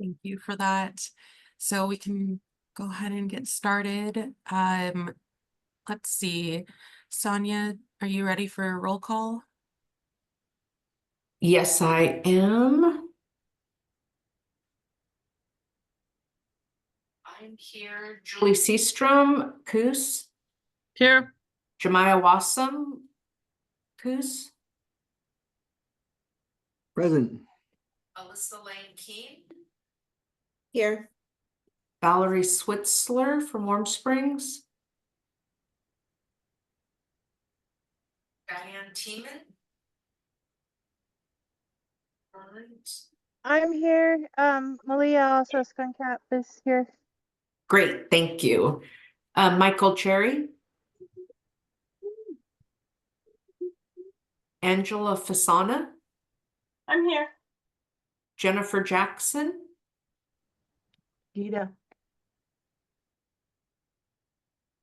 Thank you for that. So we can go ahead and get started. Let's see. Sonia, are you ready for a roll call? Yes, I am. I'm here. Julie Seastrom, Coos. Here. Jemiah Wassam, Coos. Present. Alyssa Lane Keene. Here. Valerie Switzler from Warm Springs. Diane Tiemann. I'm here. Malia, also Skunk Cap, is here. Great, thank you. Michael Cherry. Angela Fasana. I'm here. Jennifer Jackson. Gita.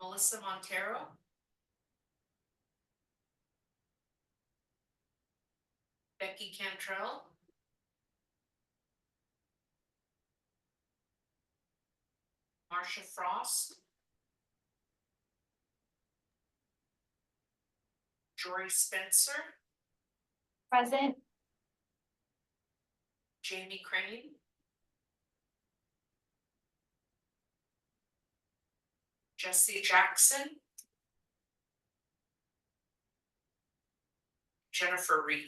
Melissa Montero. Becky Cantrell. Marcia Frost. Jory Spencer. Present. Jamie Crane. Jesse Jackson. Jennifer Reed.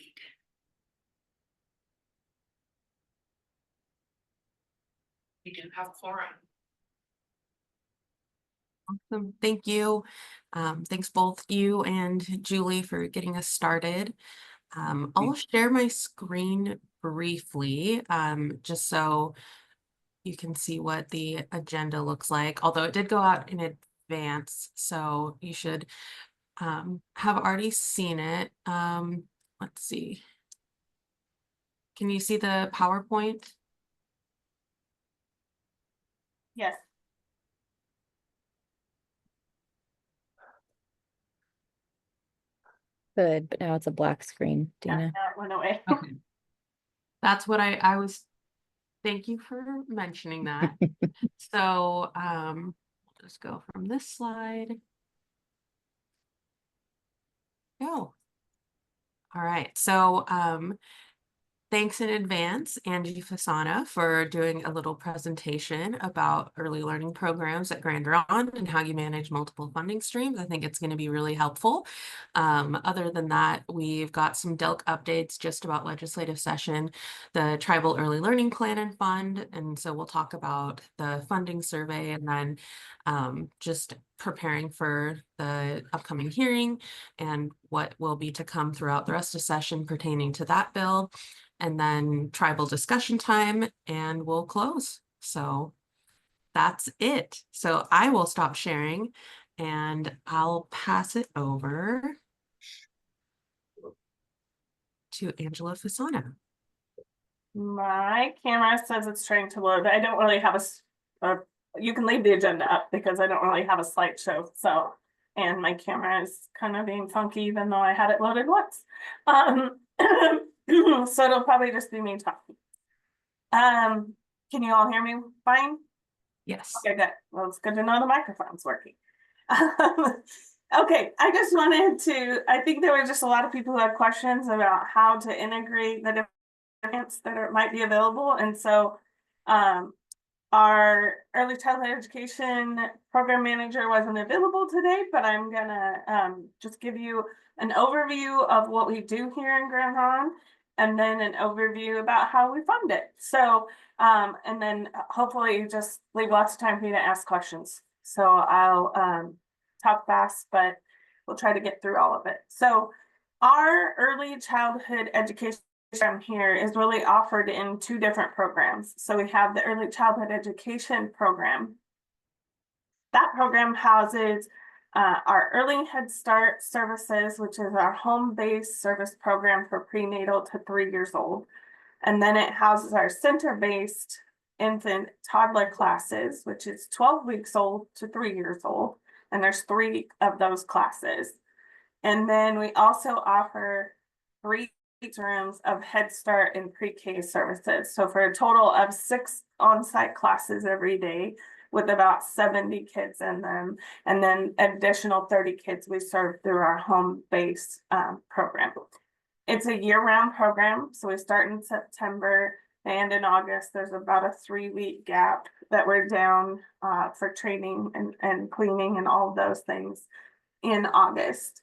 We do have quorum. Awesome. Thank you. Thanks both you and Julie for getting us started. I'll share my screen briefly, just so you can see what the agenda looks like, although it did go out in advance, so you should have already seen it. Let's see. Can you see the PowerPoint? Yes. Good, but now it's a black screen, Yeah, Dina. that went away. Okay. That's what I was, thank you for mentioning that. So we'll just go from this slide. Go. All right, so thanks in advance, Angie Fasana, for doing a little presentation about early learning programs at Grand Ronde and how you manage multiple funding streams. I think it's going to be really helpful. Other than that, we've got some DELC updates just about legislative session, the Tribal Early Learning Plan and Fund, and so we'll talk about the funding survey and then just preparing for the upcoming hearing and what will be to come throughout the rest of session pertaining to that bill. And then tribal discussion time, and we'll close. So that's it. So I will stop sharing and I'll pass it over to Angela Fasana. My camera says it's trying to load. I don't really have you can leave the agenda up because I don't really have a slideshow. So, and my camera is kind of being funky even though I had it loaded once. So it'll probably just be me talking. Can you all hear me fine? Yes. Okay, good. Well, it's good to know the microphone's working. Okay, I just wanted to, I think there were just a lot of people who had questions about how to integrate the different that might be available. And so our early childhood education program manager wasn't available today, but I'm gonna just give you an overview of what we do here in Grand Ronde, and then an overview about how we fund it. So, and then hopefully just leave lots of time for you to ask questions. So I'll talk fast, but we'll try to get through all of it. So our early childhood education program here is really offered in two different programs. So we have the early childhood education program. That program houses our early Head Start services, which is our home-based service program for prenatal to 3 years old. And then it houses our center-based infant toddler classes, which is 12 weeks old to 3 years old. And there's 3 of those classes. And then we also offer 3 rooms of Head Start and pre-K services. So for a total of 6 on-site classes every day with about 70 kids in them. And then additional 30 kids we serve through our home-based program. It's a year-round program. So we start in September and in August. There's about a 3-week gap that we're down for training and cleaning and all of those things in August.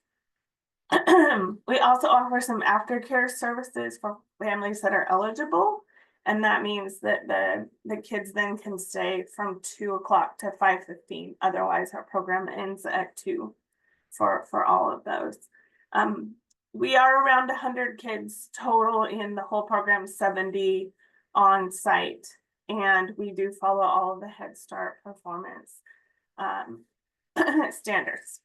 We also offer some aftercare services for families that are eligible. And that means that the kids then can stay from 2 o'clock to 5:15. Otherwise, our program ends at 2 for all of those. We are around 100 kids total in the whole program, 70 on site. And we do follow all of the Head Start performance standards.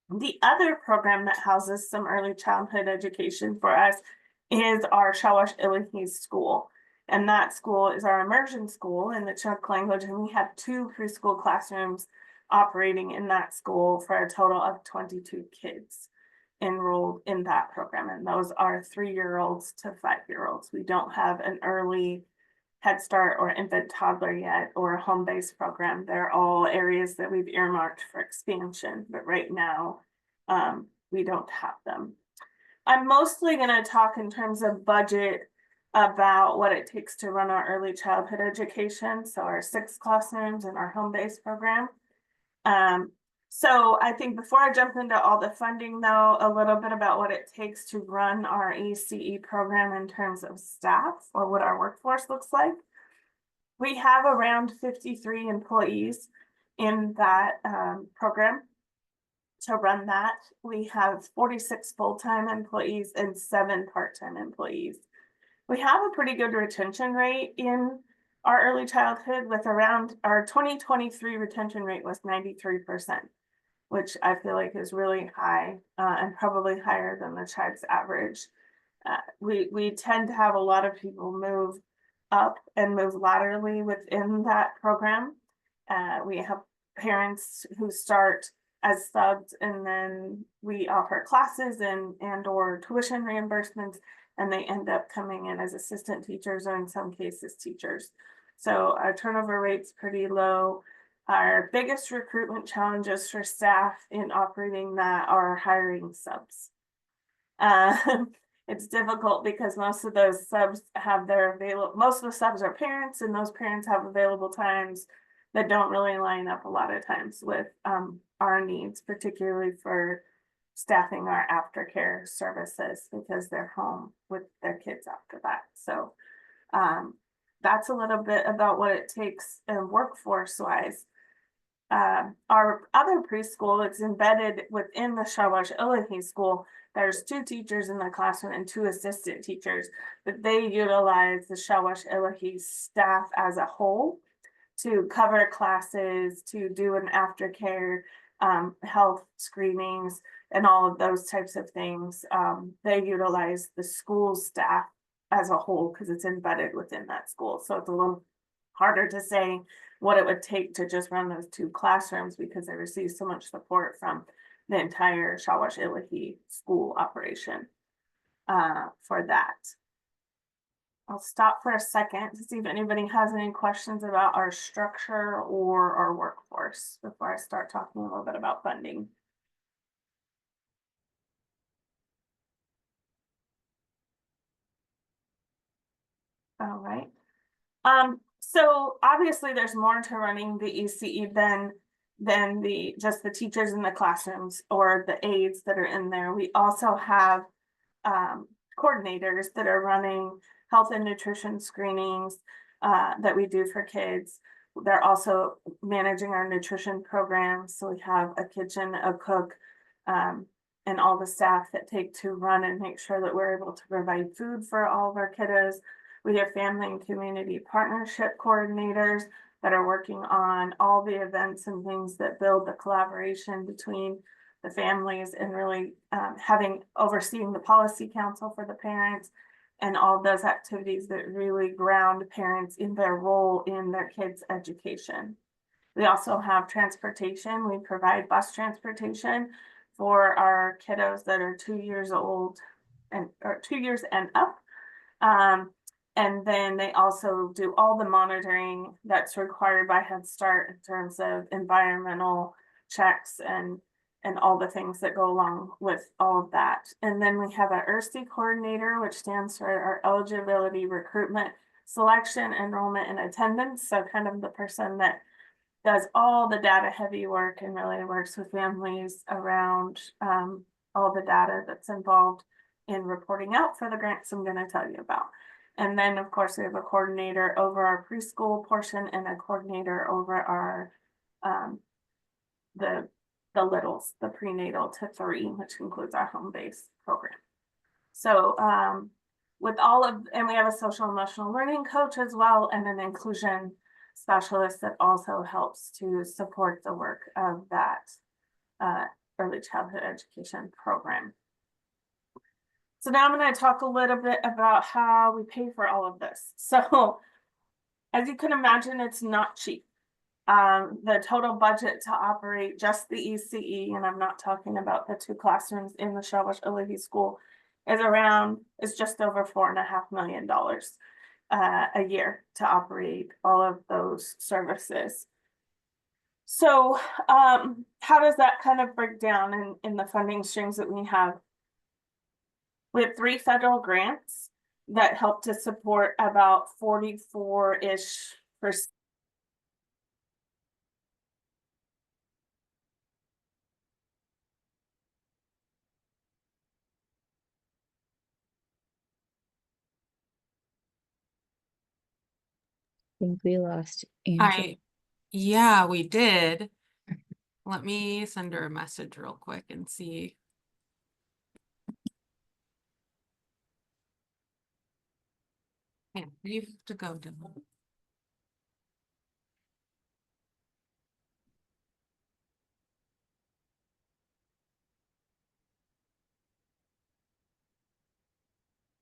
The other program that houses some early childhood education for us is our Shawash-Illahee School. And that school is our immersion school in the Chinook language. And we have 2 preschool classrooms operating in that school for a total of 22 kids enrolled in that program. And those are 3-year-olds to 5-year-olds. We don't have an early Head Start or infant toddler yet, or a home-based program. They're all areas that we've earmarked for expansion, but right now we don't have them. I'm mostly going to talk in terms of budget about what it takes to run our early childhood education, so our 6 classrooms and our home-based program. So I think before I jump into all the funding, though, a little bit about what it takes to run our ECE program in terms of staff, or what our workforce looks like. We have around 53 employees in that program to run that. We have 46 full-time employees and 7 part-time employees. We have a pretty good retention rate in our early childhood, with around our 2023 retention rate was 93%, which I feel like is really high and probably higher than the tribe's average. We tend to have a lot of people move up and move laterally within that program. We have parents who start as subs, and then we offer classes and or tuition reimbursements, and they end up coming in as assistant teachers, or in some cases teachers. So our turnover rate's pretty low. Our biggest recruitment challenges for staff in operating that are hiring subs. It's difficult because most of those subs have most of the subs are parents, and those parents have available times that don't really line up a lot of times with our needs, particularly for staffing our aftercare services, because they're home with their kids after that. So that's a little bit about what it takes workforce wise. Our other preschool that's embedded within the Shawash-Illahee School, there's 2 teachers in the classroom and 2 assistant teachers, but they utilize the Shawash-Illahee staff as a whole to cover classes, to do an aftercare, health screenings, and all of those types of things. They utilize the school staff as a whole because it's embedded within that school. So it's a little harder to say what it would take to just run those 2 classrooms, because they receive so much support from the entire Shawash-Illahee school operation for that. I'll stop for a second to see if anybody has any questions about our structure or our workforce before I start talking a little bit about funding. All right. So obviously there's more to running the ECE than just the teachers in the classrooms or the aides that are in there. We also have coordinators that are running health and nutrition screenings that we do for kids. They're also managing our nutrition programs. So we have a kitchen, a cook, and all the staff that take to run and make sure that we're able to provide food for all of our kiddos. We have family and community partnership coordinators that are working on all the events and things that build the collaboration between the families, and really overseeing the policy council for the parents, and all those activities that really ground parents in their role in their kids' education. We also have transportation. We provide bus transportation for our kiddos that are 2 years old or 2 years and up. And then they also do all the monitoring that's required by Head Start in terms of environmental checks and all the things that go along with all of that. And then we have a ERSI coordinator, which stands for our eligibility, recruitment, selection, enrollment, and attendance. So kind of the person that does all the data heavy work and really works with families around all the data that's involved in reporting out for the grants I'm going to tell you about. And then, of course, we have a coordinator over our preschool portion and a coordinator over our the littles, the prenatal to 3, which includes our home-based program. So with all of, and we have a social emotional learning coach as well, and an inclusion specialist that also helps to support the work of that early childhood education program. So now I'm going to talk a little bit about how we pay for all of this. So as you can imagine, it's not cheap. The total budget to operate just the ECE, and I'm not talking about the 2 classrooms in the Shellbush Olivia School, is just over $4.5 million a year to operate all of those services. So how does that kind of break down in the funding streams that we have? We have 3 federal grants that help to support about 44-ish%. I think we lost All Angela. right. Yeah, we did. Let me send her a message real quick and see. Yeah, you have to go, Dylan.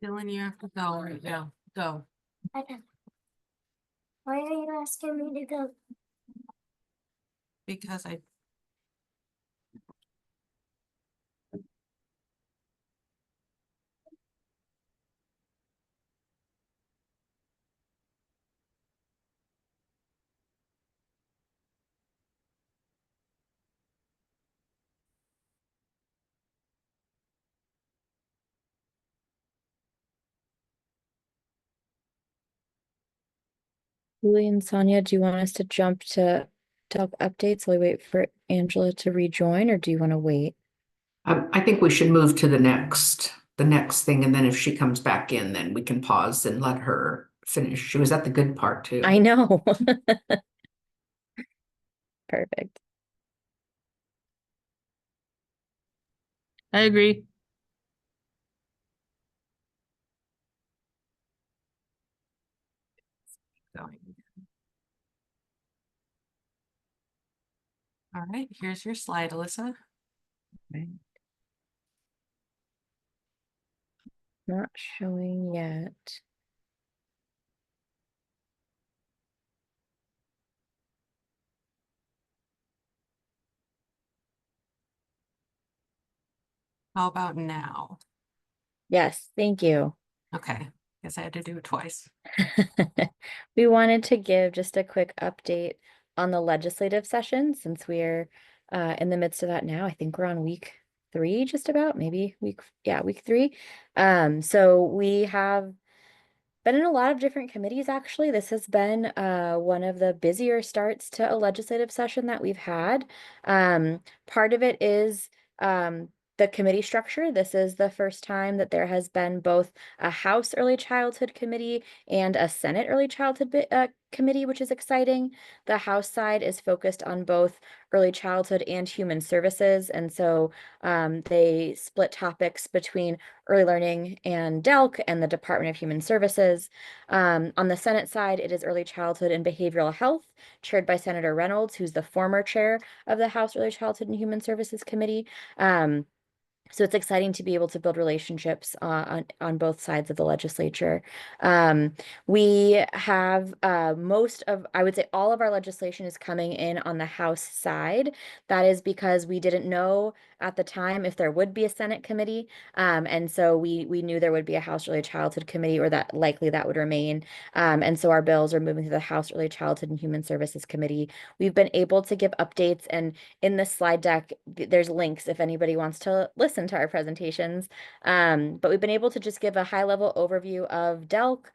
Dylan, you have to go right now. Go. Okay. Why are you asking me to go? Because I Julie and Sonia, do you want us to jump to DELC updates while we wait for Angela to rejoin, or do you want to wait? I think we should move to the next thing, and then if she comes back in, then we can pause and let her finish. She was at the good part too. I know. Perfect. I agree. going. All right, here's your slide, Alyssa. Right. Not showing yet. How about now? Yes, thank you. Okay, guess I had to do it twice. We wanted to give just a quick update on the legislative session since we're in the midst of that now. I think we're on week 3, just about, maybe week 3. So we have been in a lot of different committees, actually. This has been one of the busier starts to a legislative session that we've had. Part of it is the committee structure. This is the first time that there has been both a House Early Childhood Committee and a Senate Early Childhood Committee, which is exciting. The House side is focused on both early childhood and human services, and so they split topics between early learning and DELC and the Department of Human Services. On the Senate side, it is early childhood and behavioral health, chaired by Senator Reynolds, who's the former chair of the House Early Childhood and Human Services Committee. So it's exciting to be able to build relationships on both sides of the legislature. We have most of, I would say all of our legislation is coming in on the House side. That is because we didn't know at the time if there would be a Senate committee. And so we knew there would be a House Early Childhood Committee, or that likely that would remain. And so our bills are moving to the House Early Childhood and Human Services Committee. We've been able to give updates, and in the slide deck, there's links if anybody wants to listen to our presentations. But we've been able to just give a high-level overview of DELC.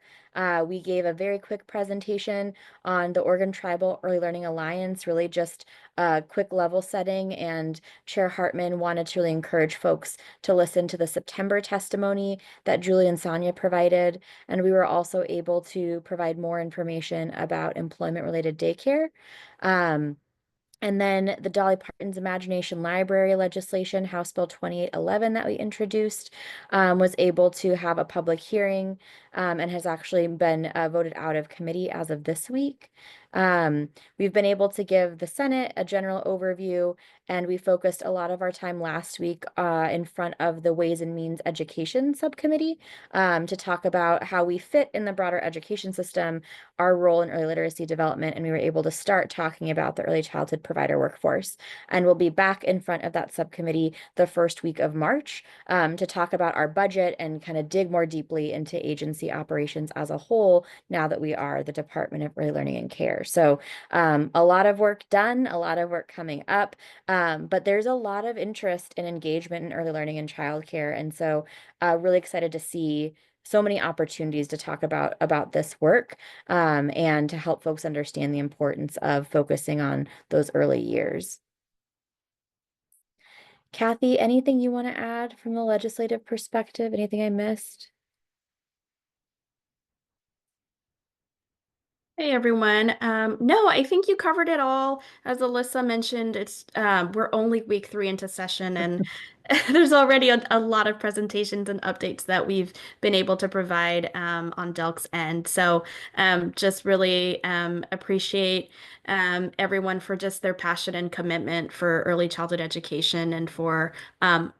We gave a very quick presentation on the Oregon Tribal Early Learning Alliance, really just a quick level setting, and Chair Hartman wanted to really encourage folks to listen to the September testimony that Julie and Sonia provided. And we were also able to provide more information about employment-related daycare. And then the Dolly Parton's Imagination Library legislation, House Bill 2811 that we introduced, was able to have a public hearing and has actually been voted out of committee as of this week. We've been able to give the Senate a general overview, and we focused a lot of our time last week in front of the Ways and Means Education Subcommittee to talk about how we fit in the broader education system, our role in early literacy development, and we were able to start talking about the early childhood provider workforce. And we'll be back in front of that subcommittee the first week of March to talk about our budget and kind of dig more deeply into agency operations as a whole now that we are the Department of Early Learning and Care. So a lot of work done, a lot of work coming up, but there's a lot of interest and engagement in early learning and childcare. And so really excited to see so many opportunities to talk about this work and to help folks understand the importance of focusing on those early years. Kathy, anything you want to add from the legislative perspective? Anything I missed? Hey everyone. No, I think you covered it all. As Alyssa mentioned, it's we're only week 3 into session, and there's already a lot of presentations and updates that we've been able to provide on DELC's end. So just really appreciate everyone for just their passion and commitment for early childhood education, and for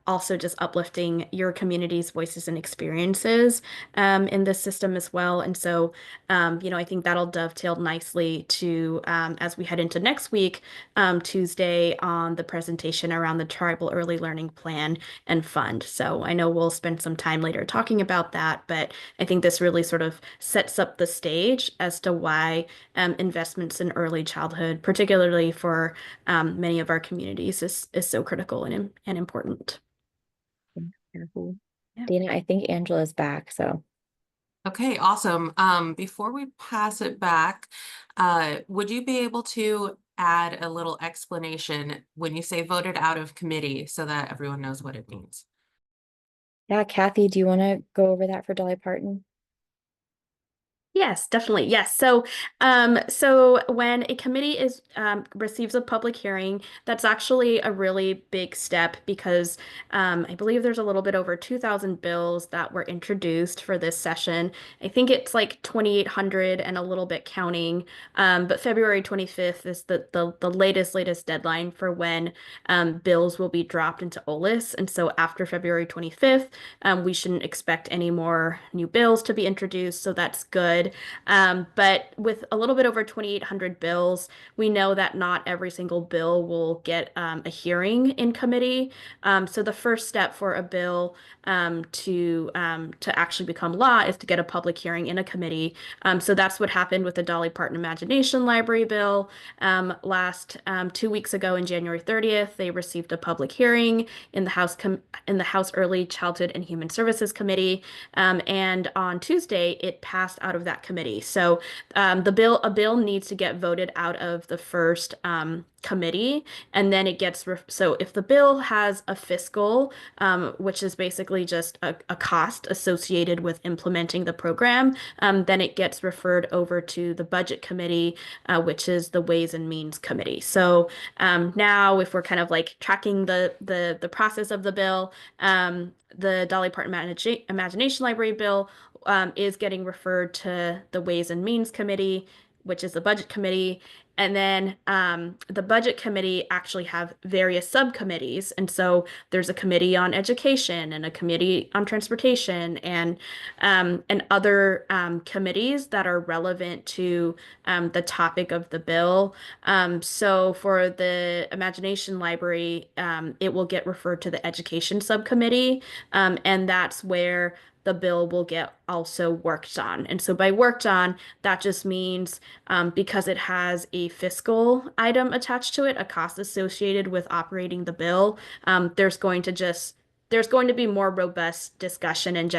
also just uplifting your community's voices and experiences in this system as well. And so I think that'll dovetail nicely to as we head into next week, Tuesday, on the presentation around the Tribal Early Learning Plan and Fund. So I know we'll spend some time later talking about that, but I think this really sort of sets up the stage as to why investments in early childhood, particularly for many of our communities, is so critical and important. Careful. Yeah. Dana, I think Angela's back, so. Okay, awesome. Before we pass it back, would you be able to add a little explanation when you say voted out of committee so that everyone knows what it means? Yeah, Kathy, do you want to go over that for Dolly Parton? Yes, definitely. Yes. So when a committee receives a public hearing, that's actually a really big step, because I believe there's a little bit over 2,000 bills that were introduced for this session. I think it's like 2,800 and a little bit counting. But February 25th is the latest deadline for when bills will be dropped into OLIS. And so after February 25th, we shouldn't expect any more new bills to be introduced. So that's good. But with a little bit over 2,800 bills, we know that not every single bill will get a hearing in committee. So the first step for a bill to actually become law is to get a public hearing in a committee. So that's what happened with the Dolly Parton Imagination Library bill. Last 2 weeks ago, in January 30th, they received a public hearing in the House Early Childhood and Human Services Committee. And on Tuesday, it passed out of that committee. So a bill needs to get voted out of the first committee, and then it gets so if the bill has a fiscal, which is basically just a cost associated with implementing the program, then it gets referred over to the budget committee, which is the Ways and Means Committee. So now, if we're kind of like tracking the process of the bill, the Dolly Parton Imagination Library bill is getting referred to the Ways and Means Committee, which is the Budget Committee. And then the budget committee actually have various subcommittees. And so there's a committee on education and a committee on transportation and other committees that are relevant to the topic of the bill. So for the Imagination Library, it will get referred to the education subcommittee, and that's where the bill will get also worked on. And so by worked on, that just means because it has a fiscal item attached to it, a cost associated with operating the bill, there's going to be more robust discussion and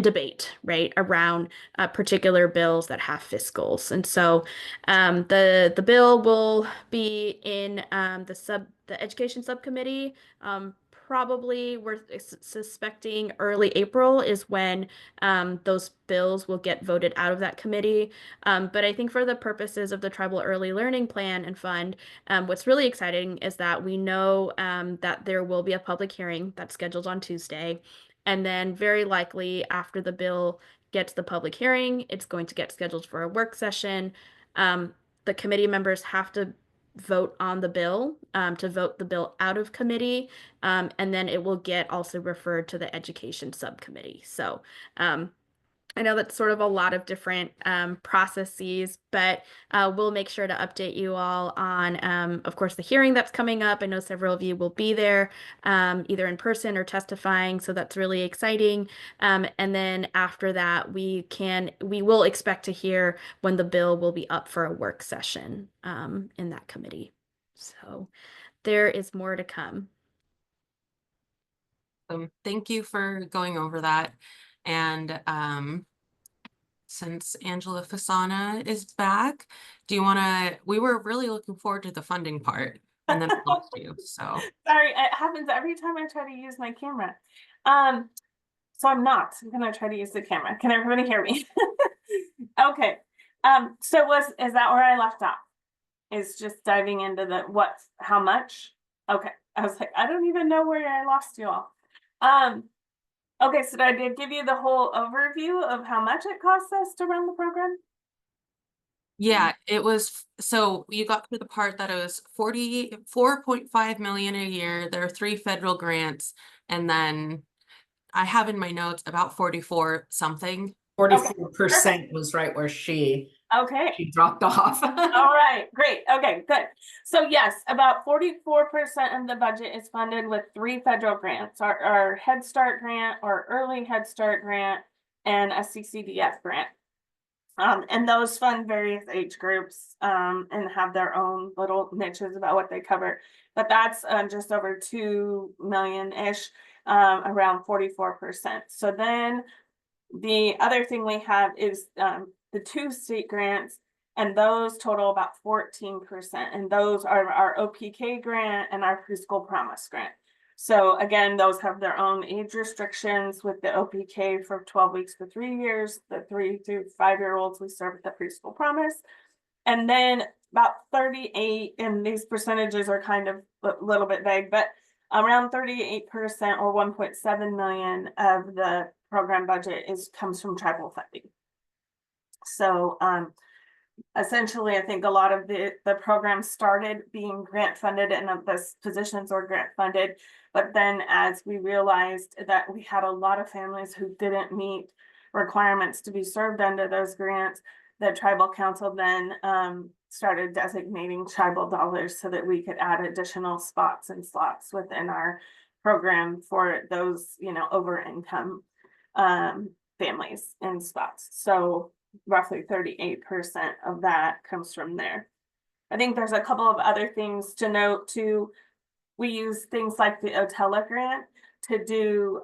debate, right, around particular bills that have fiscals. And so the bill will be in the education subcommittee. Probably we're suspecting early April is when those bills will get voted out of that committee. But I think for the purposes of the Tribal Early Learning Plan and Fund, what's really exciting is that we know that there will be a public hearing that's scheduled on Tuesday. And then very likely after the bill gets the public hearing, it's going to get scheduled for a work session. The committee members have to vote on the bill to vote the bill out of committee, and then it will get also referred to the education subcommittee. So I know that's sort of a lot of different processes, but we'll make sure to update you all on, of course, the hearing that's coming up. I know several of you will be there, either in person or testifying, so that's really exciting. And then after that, we will expect to hear when the bill will be up for a work session in that committee. So there is more to come. Thank you for going over that. And since Angela Fasana is back, do you want to, we were really looking forward to the funding part, and then I lost you, so. Sorry, it happens every time I try to use my camera. So I'm gonna try to use the camera. Can everybody hear me? Okay. So is that where I left off? Is just diving into the how much? Okay. I was like, I don't even know where I lost you all. Okay, so I did give you the whole overview of how much it costs us to run the program. Yeah, it was, so you got to the part that it was 44.5 million a year. There are 3 federal grants, and then I have in my notes about 44 something. 44% was right where she dropped off. All right, great. Okay, good. So yes, about 44% of the budget is funded with 3 federal grants, our Head Start grant, our Early Head Start grant, and a CCDF grant. And those fund various age groups and have their own little niches about what they cover. But that's just over 2 million-ish, around 44%. So then the other thing we have is the 2 state grants, and those total about 14%. And those are our OPK grant and our Preschool Promise grant. So again, those have their own age restrictions, with the OPK for 12 weeks to 3 years, the 3 to 5-year-olds we serve at the Preschool Promise. And then about 38, and these percentages are kind of a little bit vague, but around 38% or 1.7 million of the program budget comes from tribal funding. So essentially, I think a lot of the program started being grant funded, and the positions are grant funded. But then as we realized that we had a lot of families who didn't meet requirements to be served under those grants, the tribal council then started designating tribal dollars so that we could add additional spots and slots within our program for those, over income families and spots. So roughly 38% of that comes from there. I think there's a couple of other things to note too. We use things like the OTELA grant to do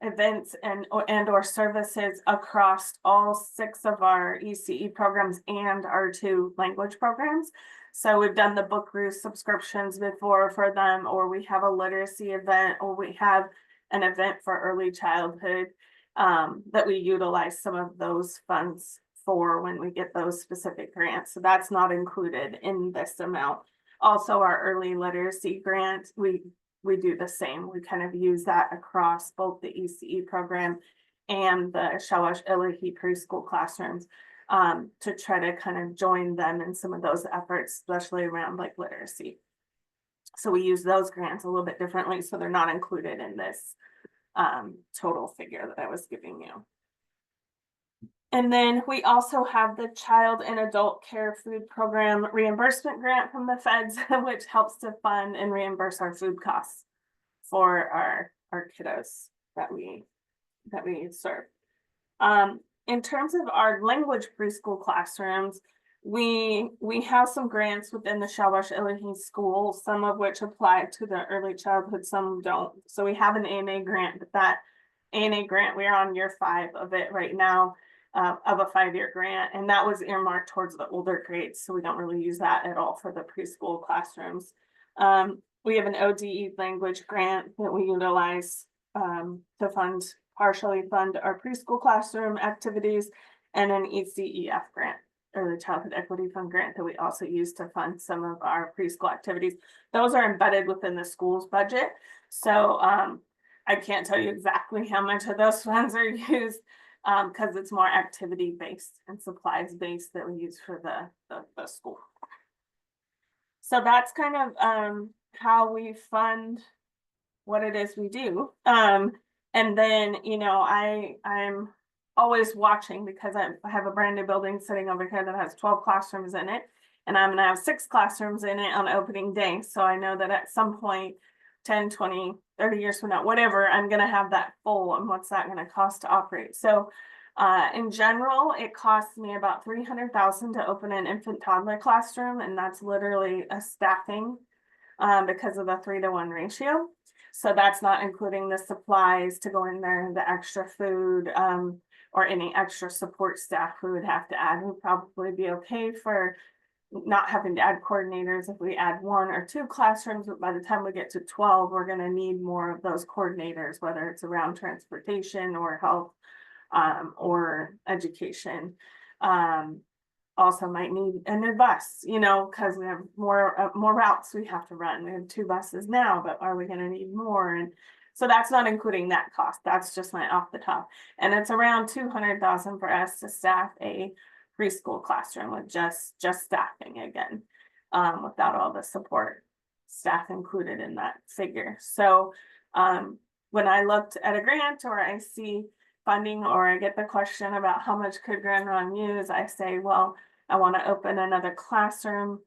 events and or services across all 6 of our ECE programs and our 2 language programs. So we've done the book roost subscriptions before for them, or we have a literacy event, or we have an event for early childhood that we utilize some of those funds for when we get those specific grants. So that's not included in this amount. Also, our early literacy grant, we do the same. We kind of use that across both the ECE program and the Shawash Ilahi preschool classrooms. to try to kind of join them in some of those efforts, especially around like literacy. So we use those grants a little bit differently, so they're not included in this total figure that I was giving you. And then we also have the Child and Adult Care Food Program reimbursement grant from the feds, which helps to fund and reimburse our food costs for our kiddos that we serve. In terms of our language preschool classrooms, we have some grants within the Shellbush Illinois School, some of which apply to the early childhood, some don't. So we have an ANA grant, but that ANA grant, we're on year 5 of it right now, of a 5-year grant, and that was earmarked towards the older grades, so we don't really use that at all for the preschool classrooms. We have an ODE language grant that we utilize to partially fund our preschool classroom activities, and an ECEF grant, Early Childhood Equity Fund grant, that we also use to fund some of our preschool activities. Those are embedded within the school's budget, so I can't tell you exactly how much of those funds are used, because it's more activity based and supplies based that we use for the school. So that's kind of how we fund what it is we do. And then, you know, I'm always watching, because I have a brand new building sitting over here that has 12 classrooms in it, and I'm gonna have 6 classrooms in it on opening day. So I know that at some point, 10, 20, 30 years from now, whatever, I'm gonna have that full, and what's that gonna cost to operate? So in general, it costs me about $300,000 to open an infant toddler classroom, and that's literally a staffing because of the 3-to-1 ratio. So that's not including the supplies to go in there, the extra food, or any extra support staff we would have to add. We'd probably be okay for not having to add coordinators if we add 1 or 2 classrooms, but by the time we get to 12, we're going to need more of those coordinators, whether it's around transportation or health, or education. Also might need a new bus, you know, because we have more routes we have to run. We have 2 buses now, but are we going to need more? And so that's not including that cost. That's just my off the top. And it's around $200,000 for us to staff a preschool classroom with just staffing again, without all the support staff included in that figure. So when I looked at a grant, or I see funding, or I get the question about how much could Grand Ron use, I say, well, I want to open another classroom.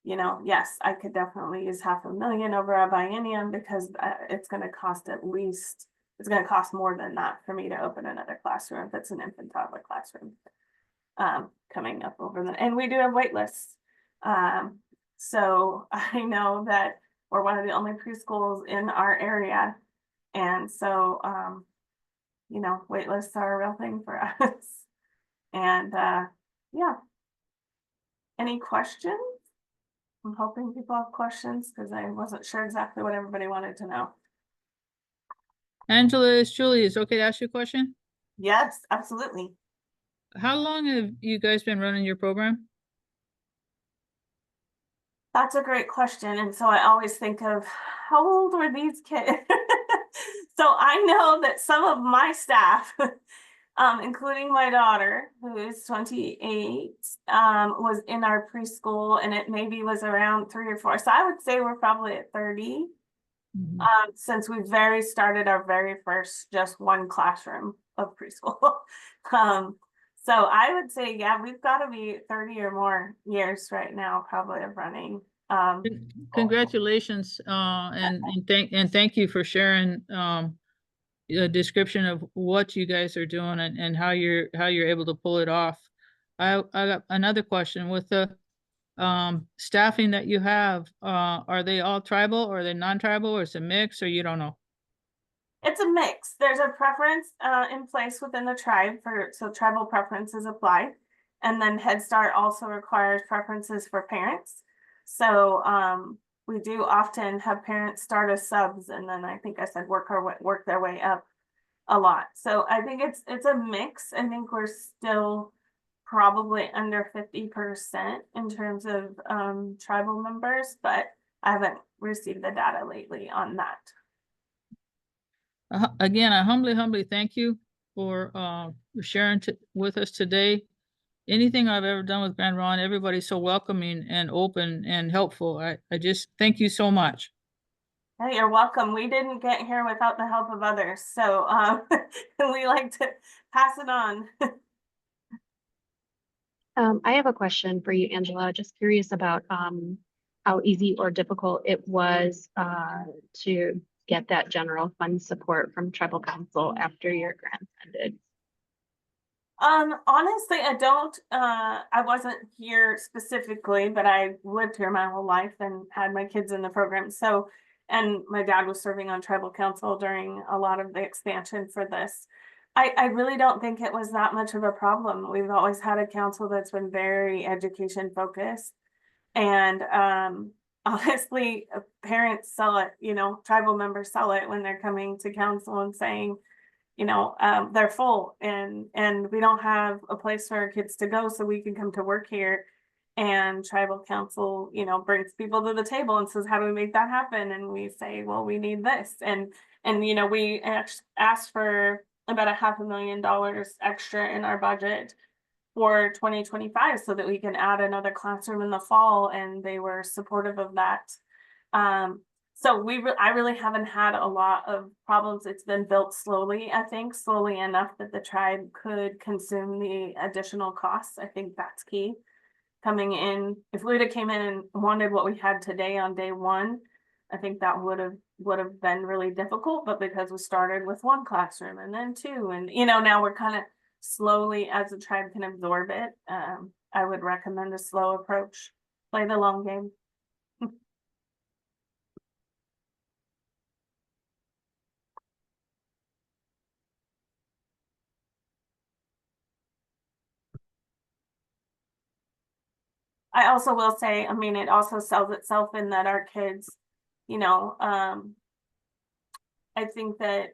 You know, yes, I could definitely use $500,000 over a biennium, because it's going to cost it's going to cost more than that for me to open another classroom if it's an infant toddler classroom coming up and we do have wait lists. So I know that we're one of the only preschools in our area, and so you know, wait lists are a real thing for us. And yeah. Any questions? I'm hoping people have questions, because I wasn't sure exactly what everybody wanted to know. Angela, it's Julie. Is it okay to ask you a question? Yes, absolutely. How long have you guys been running your program? That's a great question. And so I always think of, how old were these kids? So I know that some of my staff, including my daughter, who is 28, was in our preschool, and it maybe was around 3 or 4. So I would say we're probably at 30. Since we started our very first just 1 classroom of preschool. So I would say, yeah, we've got to be 30 or more years right now, probably, of running. Congratulations, and thank you for sharing a description of what you guys are doing, and how you're able to pull it off. I got another question. With the staffing that you have, are they all tribal, or are they non-tribal, or it's a mix, or you don't know? It's a mix. There's a preference in place within the tribe so tribal preferences apply. And then Head Start also requires preferences for parents. So we do often have parents start as subs, and then I think I said work their way up a lot. So I think it's a mix. I think we're still probably under 50% in terms of tribal members, but I haven't received the data lately on that. Again, I humbly thank you for sharing with us today. anything I've ever done with Grand Ron. Everybody's so welcoming and open and helpful. I just thank you so much. Hey, you're welcome. We didn't get here without the help of others, so we like to pass it on. I have a question for you, Angela. Just curious about how easy or difficult it was to get that general fund support from tribal council after your grant ended. Honestly, I wasn't here specifically, but I lived here my whole life and had my kids in the program. So, and my dad was serving on tribal council during a lot of the expansion for this. I really don't think it was that much of a problem. We've always had a council that's been very education focused. And honestly, parents sell it, tribal members sell it when they're coming to council and saying, they're full and we don't have a place for our kids to go, so we can come to work here. And tribal council, brings people to the table and says, how do we make that happen? And we say, well, we need this. And we asked for about $500,000 extra in our budget for 2025 so that we can add another classroom in the fall, and they were supportive of that. So I really haven't had a lot of problems. It's been built slowly, I think, slowly enough that the tribe could consume the additional costs. I think that's key. Coming in, if we would have came in and wanted what we had today on day one, I think that would have been really difficult. But because we started with one classroom and then two, and now we're kind of slowly, as the tribe can absorb it, I would recommend a slow approach. Play the long game. I also will say, I mean, it also sells itself in that our kids, I think that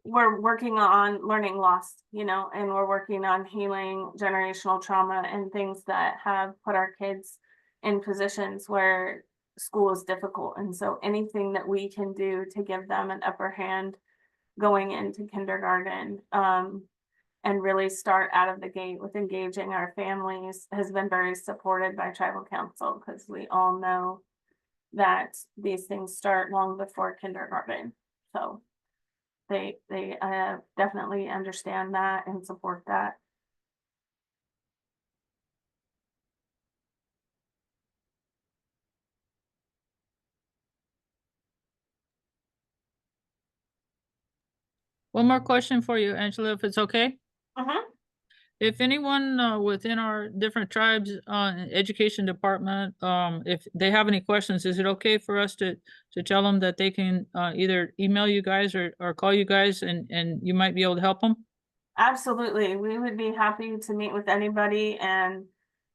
we're working on learning loss, and we're working on healing generational trauma and things that have put our kids in positions where school is difficult. And so anything that we can do to give them an upper hand going into kindergarten, and really start out of the gate with engaging our families has been very supported by tribal council, because we all know that these things start long before kindergarten. So they definitely understand that and support that. One more question for you, Angela, if it's okay. Mm-hmm. If anyone within our different tribes education department, if they have any questions, is it okay for us to tell them that they can either email you guys or call you guys, and you might be able to help them? Absolutely. We would be happy to meet with anybody and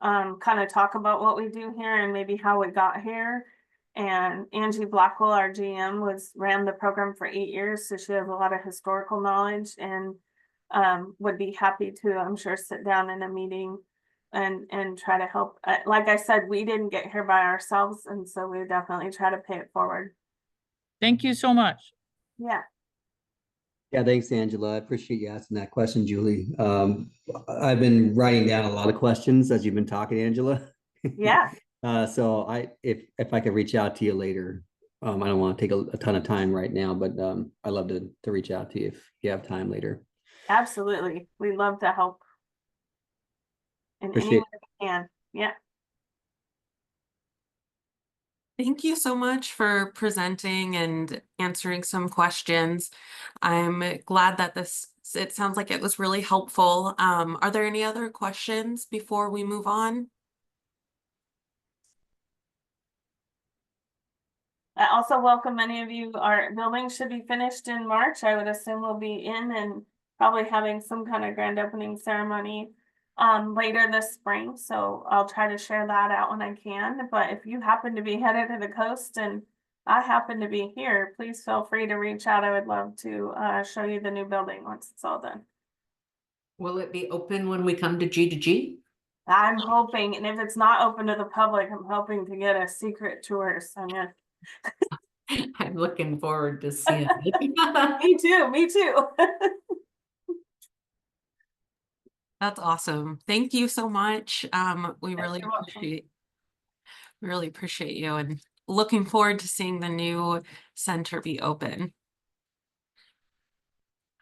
kind of talk about what we do here and maybe how we got here. And Angie Blackwell, our GM, ran the program for 8 years, so she has a lot of historical knowledge and would be happy to, I'm sure, sit down in a meeting and try to help. Like I said, we didn't get here by ourselves, and so we definitely try to pay it forward. Thank you so much. Yeah. Yeah, thanks, Angela. I appreciate you asking that question, Julie. I've been writing down a lot of questions as you've been talking, Angela. Yeah. So if I could reach out to you later, I don't want to take a ton of time right now, but I'd love to reach out to you if you have time later. Absolutely. We love to help in any way we can. Yeah. Thank you so much for presenting and answering some questions. I'm glad that it sounds like it was really helpful. Are there any other questions before we move on? I also welcome many of you. Our building should be finished in March. I would assume we'll be in and probably having some kind of grand opening ceremony later this spring. So I'll try to share that out when I can. But if you happen to be headed to the coast and I happen to be here, please feel free to reach out. I would love to show you the new building once it's all done. Will it be open when we come to G2G? I'm hoping, and if it's not open to the public, I'm hoping to get a secret tour, Sonia. I'm looking forward to seeing it. Me too. That's awesome. Thank you so much. We Yes, really you're welcome. appreciate you, and looking forward to seeing the new center be open.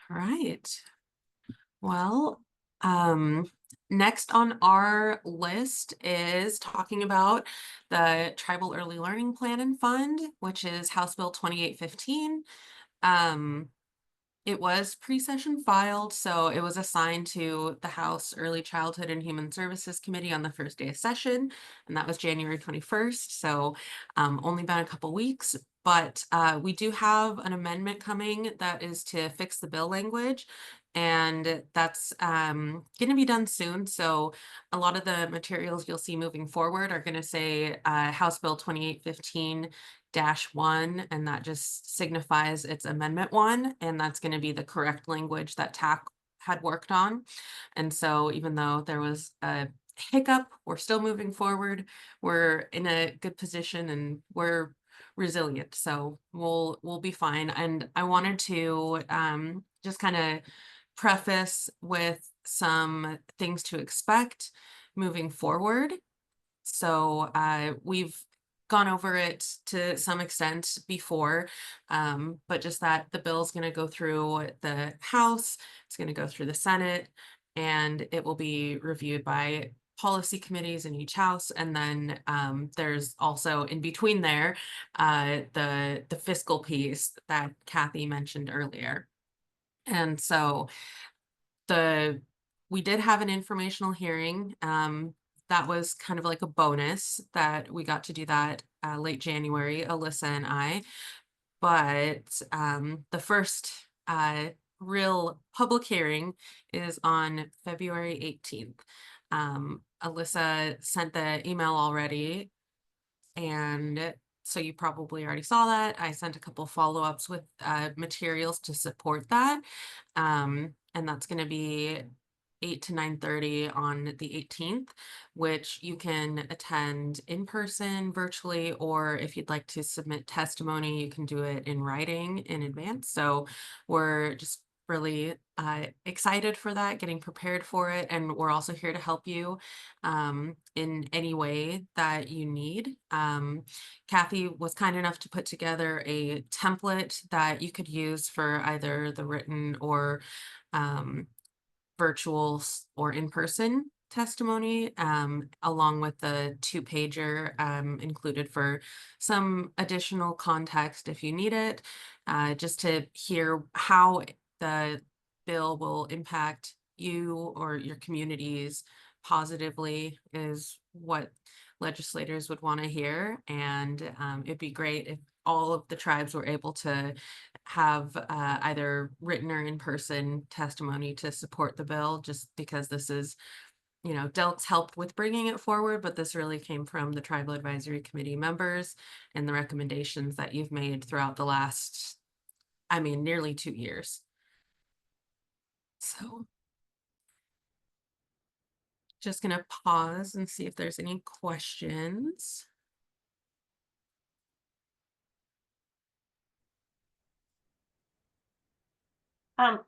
All right. Well, next on our list is talking about the Tribal Early Learning Plan and Fund, which is House Bill 2815. It was pre-session filed, so it was assigned to the House Early Childhood and Human Services Committee on the first day of session, and that was January 21st. So only been a couple weeks, but we do have an amendment coming that is to fix the bill language, and that's going to be done soon. So a lot of the materials you'll see moving forward are going to say House Bill 2815-1, and that just signifies it's Amendment 1, and that's going to be the correct language that TAC had worked on. And so even though there was a hiccup, we're still moving forward. We're in a good position and we're resilient, so we'll be fine. And I wanted to just kind of preface with some things to expect moving forward. So we've gone over it to some extent before, but just that the bill is going to go through the House, it's going to go through the Senate, and it will be reviewed by policy committees in each house. And then there's also in between there the fiscal piece that Kathy mentioned earlier. And so we did have an informational hearing. That was kind of like a bonus that we got to do that late January, Alyssa and I. But the first real public hearing is on February 18th. Alyssa sent the email already, and so you probably already saw that. I sent a couple follow-ups with materials to support that. And that's going to be 8 to 9:30 on the 18th, which you can attend in person, virtually, or if you'd like to submit testimony, you can do it in writing in advance. So we're just really excited for that, getting prepared for it, and we're also here to help you in any way that you need. Kathy was kind enough to put together a template that you could use for either the written or virtual or in-person testimony, along with the 2-pager included for some additional context if you need it, just to hear how the bill will impact you or your communities positively is what legislators would want to hear. And it'd be great if all of the tribes were able to have either written or in-person testimony to support the bill, just because this is, you know, DELC's help with bringing it forward, but this really came from the Tribal Advisory Committee members and the recommendations that you've made throughout the last, I mean, nearly 2 years. So just gonna pause and see if there's any questions.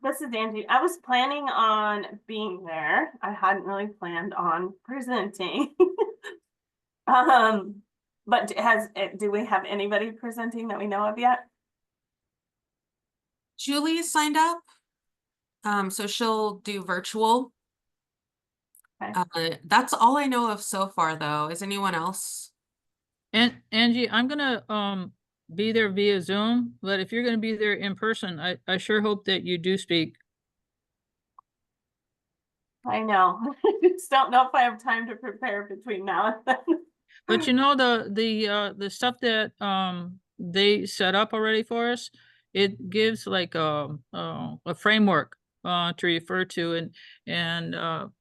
This is Angie. I was planning on being there. I hadn't really planned on presenting. But do we have anybody presenting that we know of yet? Julie signed up, so she'll do virtual. Okay. That's all I know of so far, though. Is anyone else? And Angie, I'm gonna be there via Zoom, but if you're gonna be there in person, I sure hope that you do speak. I know. I just don't know if I have time to prepare between now and then. But you know, the stuff that they set up already for us, it gives like a framework to refer to, and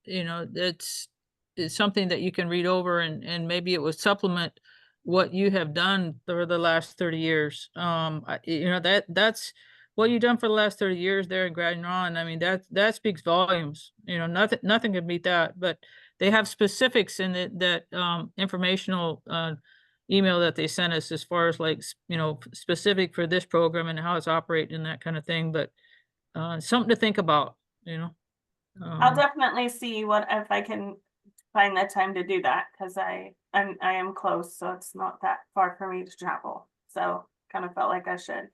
you know, it's something that you can read over, and maybe it would supplement what you have done for the last 30 years. You know, that's what you've done for the last 30 years there in Grand Ron. I mean, that speaks volumes. You know, nothing can beat that. But they have specifics in it, that informational email that they sent us, as far as like, you know, specific for this program and how it's operating and that kind of thing. But something to think about, you know. I'll definitely see what if I can find the time to do that because I am close, so it's not that far for me to travel. So kind of felt like I should.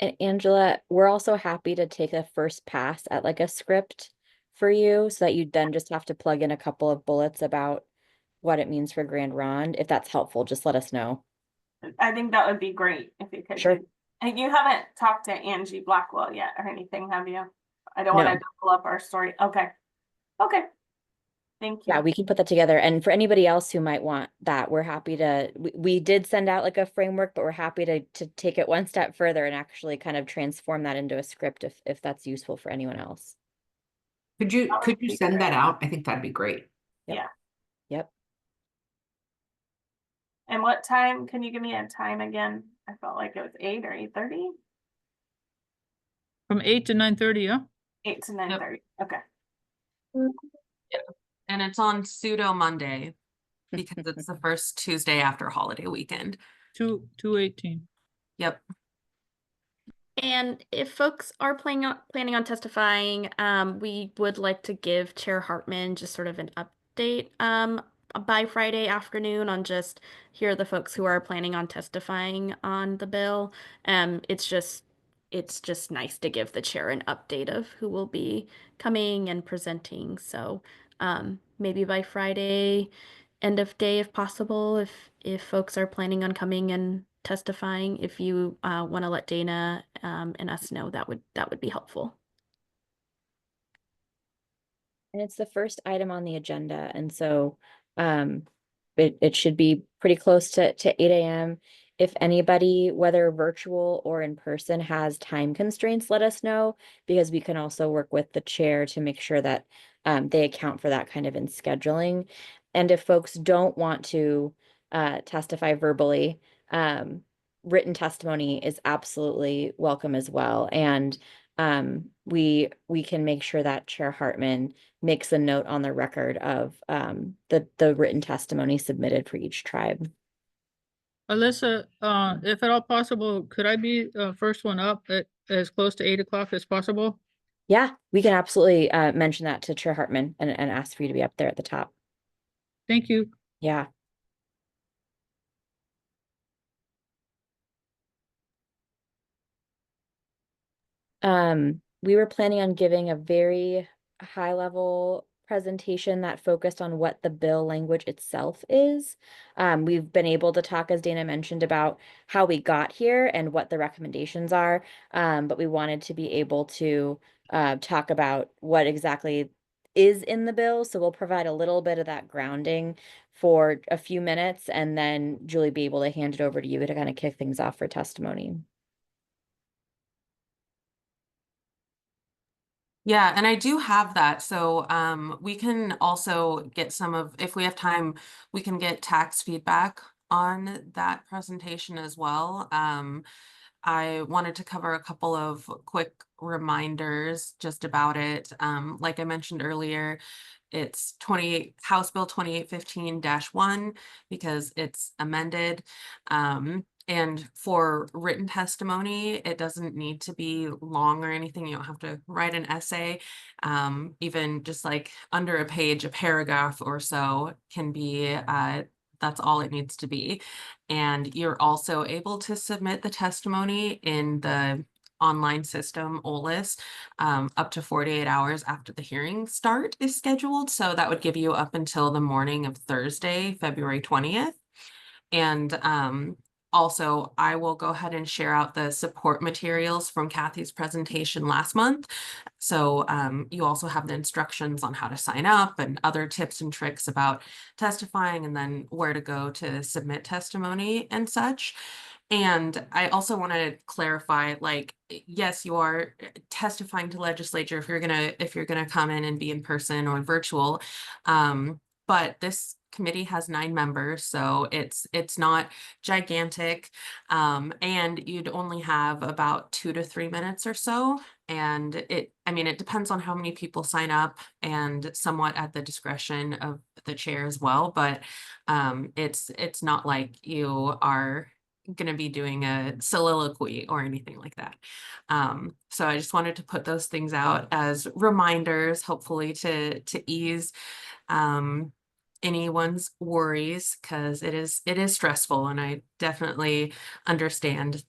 And Angela, we're also happy to take a first pass at like a script for you so that you then just have to plug in a couple of bullets about what it means for Grand Ronde. If that's helpful, just let us know. I think that would be great if you could. Sure. And you haven't talked to Angie Blackwell yet or anything, have you? I don't want No. to double up our story. Okay. Okay. Thank you. Yeah, we can put that together. And for anybody else who might want that, we're happy to, we did send out like a framework, but we're happy to take it one step further and actually kind of transform that into a script if that's useful for anyone else. Could That you would be send that great. out? I think that'd be great. Yep. Yeah. Yep. And what time? Can you give me a time again? I felt like it was 8 or 8:30. From 8 to 9:30, yeah? 8 to 9:30. Okay. And it's on pseudo Monday because it's the first Tuesday after holiday weekend. 2/18. Yep. And if folks are planning on testifying, we would like to give Chair Hartman just sort of an update by Friday afternoon on just here are the folks who are planning on testifying on the bill. It's just nice to give the chair an update of who will be coming and presenting. So maybe by Friday, end of day if possible, if folks are planning on coming and testifying, if you want to let Dana and us know, that would be helpful. And it's the first item on the agenda. And so it should be pretty close to 8 a.m. If anybody, whether virtual or in person, has time constraints, let us know, because we can also work with the chair to make sure that they account for that kind of in scheduling. And if folks don't want to testify verbally, written testimony is absolutely welcome as well. And we can make sure that Chair Hartman makes a note on the record of the written testimony submitted for each tribe. Alyssa, if at all possible, could I be first one up at as close to 8 o'clock as possible? Yeah, we can absolutely mention that to Chair Hartman and ask for you to be up there at the top. Thank you. Yeah. We were planning on giving a very high level presentation that focused on what the bill language itself is. We've been able to talk, as Dana mentioned, about how we got here and what the recommendations are. But we wanted to be able to talk about what exactly is in the bill. So we'll provide a little bit of that grounding for a few minutes, and then Julie be able to hand it over to you to kind of kick things off for testimony. Yeah, and I do have that. So we can also get some of, if we have time, we can get tax feedback on that presentation as well. I wanted to cover a couple of quick reminders just about it. Like I mentioned earlier, it's House Bill 2815-1 because it's amended. And for written testimony, it doesn't need to be long or anything. You don't have to write an essay. Even just like under a page, a paragraph or so can be, that's all it needs to be. And you're also able to submit the testimony in the online system, OLIS, up to 48 hours after the hearing start is scheduled. So that would give you up until the morning of Thursday, February 20th. And also, I will go ahead and share out the support materials from Kathy's presentation last month. So you also have the instructions on how to sign up and other tips and tricks about testifying and then where to go to submit testimony and such. And I also want to clarify, like, yes, you are testifying to legislature if you're gonna come in and be in person or virtual. But this committee has 9 members, so it's not gigantic. And you'd only have about 2 to 3 minutes or so. And it depends on how many people sign up and somewhat at the discretion of the chair as well. But it's not like you are going to be doing a soliloquy or anything like that. So I just wanted to put those things out as reminders, hopefully to ease anyone's worries, because it is stressful, and I definitely understand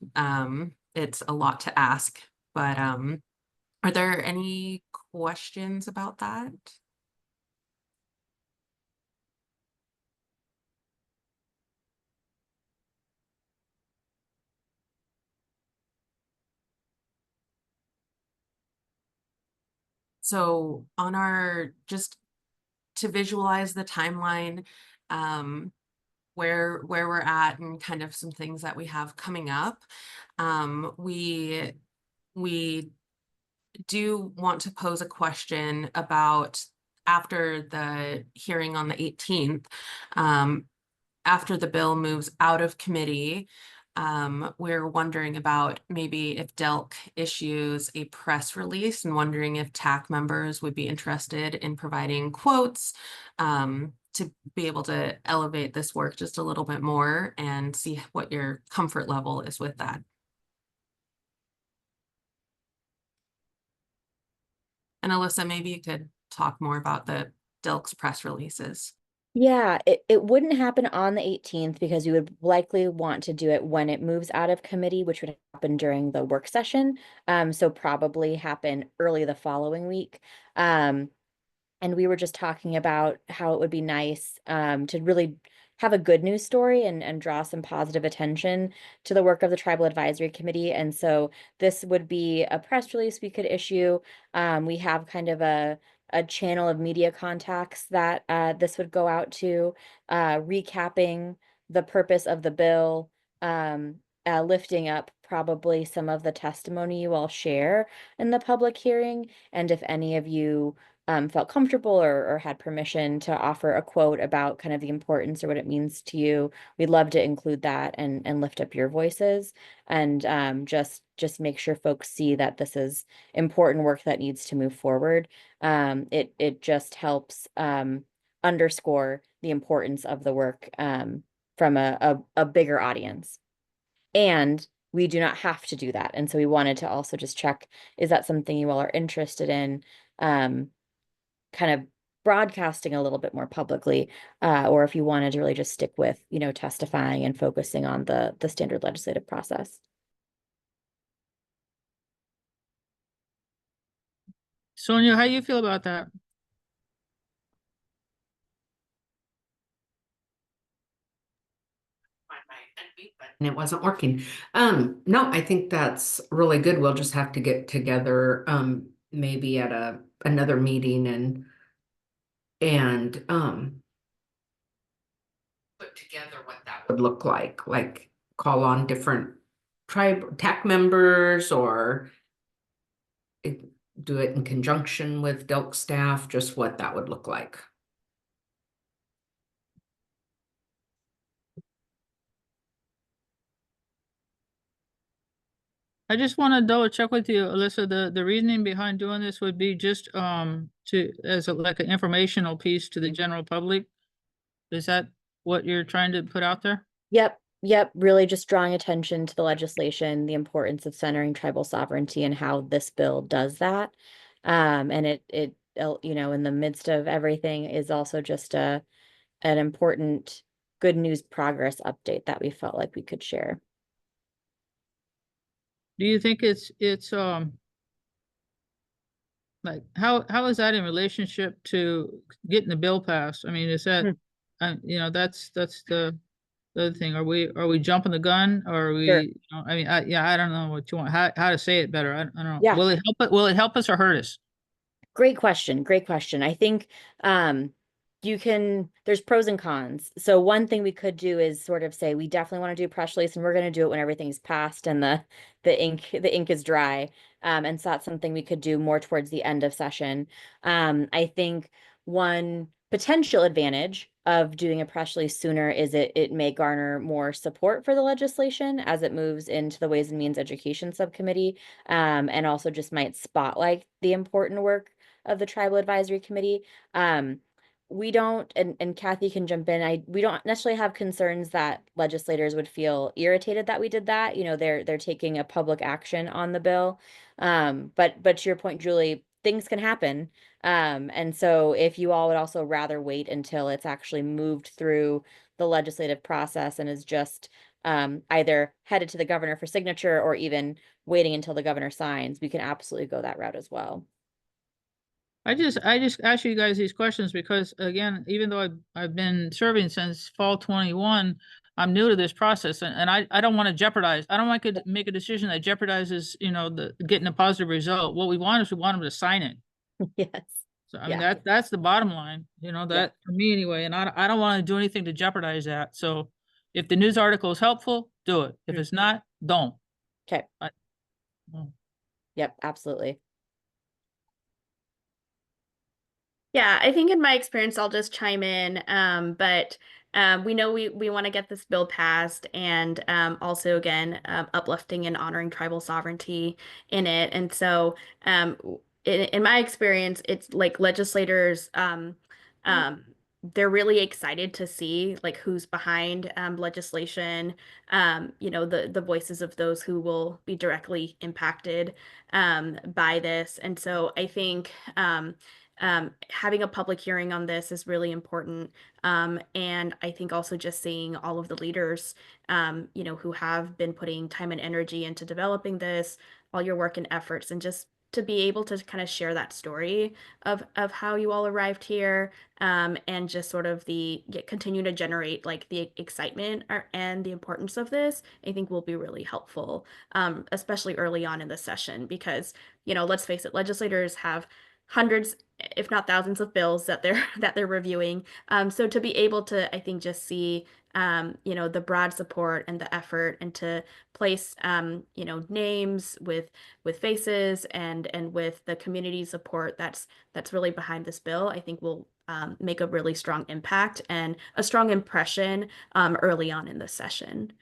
it's a lot to ask. But are there any questions about that? So on our, just to visualize the timeline, where we're at and kind of some things that we have coming up, we do want to pose a question about, after the hearing on the 18th, after the bill moves out of committee, we're wondering about maybe if DELC issues a press release, and wondering if TAC members would be interested in providing quotes to be able to elevate this work just a little bit more, and see what your comfort level is with that. And Alyssa, maybe you could talk more about the DELC's press releases. Yeah, it wouldn't happen on the 18th because you would likely want to do it when it moves out of committee, which would happen during the work session. So probably happen early the following week. And we were just talking about how it would be nice to really have a good news story and draw some positive attention to the work of the Tribal Advisory Committee. And so this would be a press release we could issue. We have kind of a channel of media contacts that this would go out to, recapping the purpose of the bill, lifting up probably some of the testimony you all share in the public hearing. And if any of you felt comfortable or had permission to offer a quote about kind of the importance or what it means to you, we'd love to include that and lift up your voices, and just make sure folks see that this is important work that needs to move forward. It just helps underscore the importance of the work from a bigger audience. And we do not have to do that. And so we wanted to also just check, is that something you all are interested in? Kind of broadcasting a little bit more publicly, or if you wanted to really just stick with, testifying and focusing on the standard legislative process. Sonia, how you feel about that? And it wasn't working. No, I think that's really good. We'll just have to get together, maybe at another meeting and put together what that would look like call on different TAC members, or do it in conjunction with DELC staff, just what that would look like. I just want to double check with you, Alyssa. The reasoning behind doing this would be just as like an informational piece to the general public. Is that what you're trying to put out there? Yep. Really just drawing attention to the legislation, the importance of centering tribal sovereignty, and how this bill does that. And it in the midst of everything is also just an important good news progress update that we felt like we could share. Do you think it's like how is that in relationship to getting the bill passed? I mean, is that that's the other thing. Are we jumping the gun, or are we? Sure. I don't know what you want. How to say it better? I don't know. Yeah. Will it help it? Will it help us or hurt us? Great question. I think there's pros and cons. So one thing we could do is sort of say we definitely want to do press release, and we're going to do it when everything's passed and the ink is dry. And so that's something we could do more towards the end of session. I think one potential advantage of doing a press release sooner is it may garner more support for the legislation as it moves into the Ways and Means Education Subcommittee, and also just might spotlight the important work of the Tribal Advisory Committee. we don't, and Kathy can jump in. We don't necessarily have concerns that legislators would feel irritated that we did that. You know, they're taking a public action on the bill. But to your point, Julie, things can happen. And so if you all would also rather wait until it's actually moved through the legislative process and is just either headed to the governor for signature or even waiting until the governor signs, we can absolutely go that route as well. I just asked you guys these questions because, again, even though I've been serving since fall 21, I'm new to this process, and I don't want to jeopardize. I don't want to make a decision that jeopardizes, you know, the getting a positive result. What we want is we want them to sign it. Yes. So I mean Yeah. that's the bottom line, you know, that for me anyway. And I don't want to do anything to jeopardize that. So if the news article is helpful, do it. If it's not, don't. Okay. Mm. Yep, absolutely. Yeah, I think in my experience, I'll just chime in. But we know we want to get this bill passed, and also again uplifting and honoring tribal sovereignty in it. And so, in my experience, it's like legislators they're really excited to see like who's behind legislation. You know, the voices of those who will be directly impacted by this. And so I think having a public hearing on this is really important. And I think also just seeing all of the leaders, you know, who have been putting time and energy into developing this, all your work and efforts, and just to be able to kind of share that story of how you all arrived here, and just sort of continue to generate like the excitement and the importance of this, I think will be really helpful, especially early on in the session, because, you know, let's face it, legislators have hundreds, if not thousands of bills that they're reviewing. So to be able to, I think, just see, you know, the broad support and the effort, and to place, you know, names with faces and with the community support that's really behind this bill, I think will make a really strong impact and a strong impression early on in the session.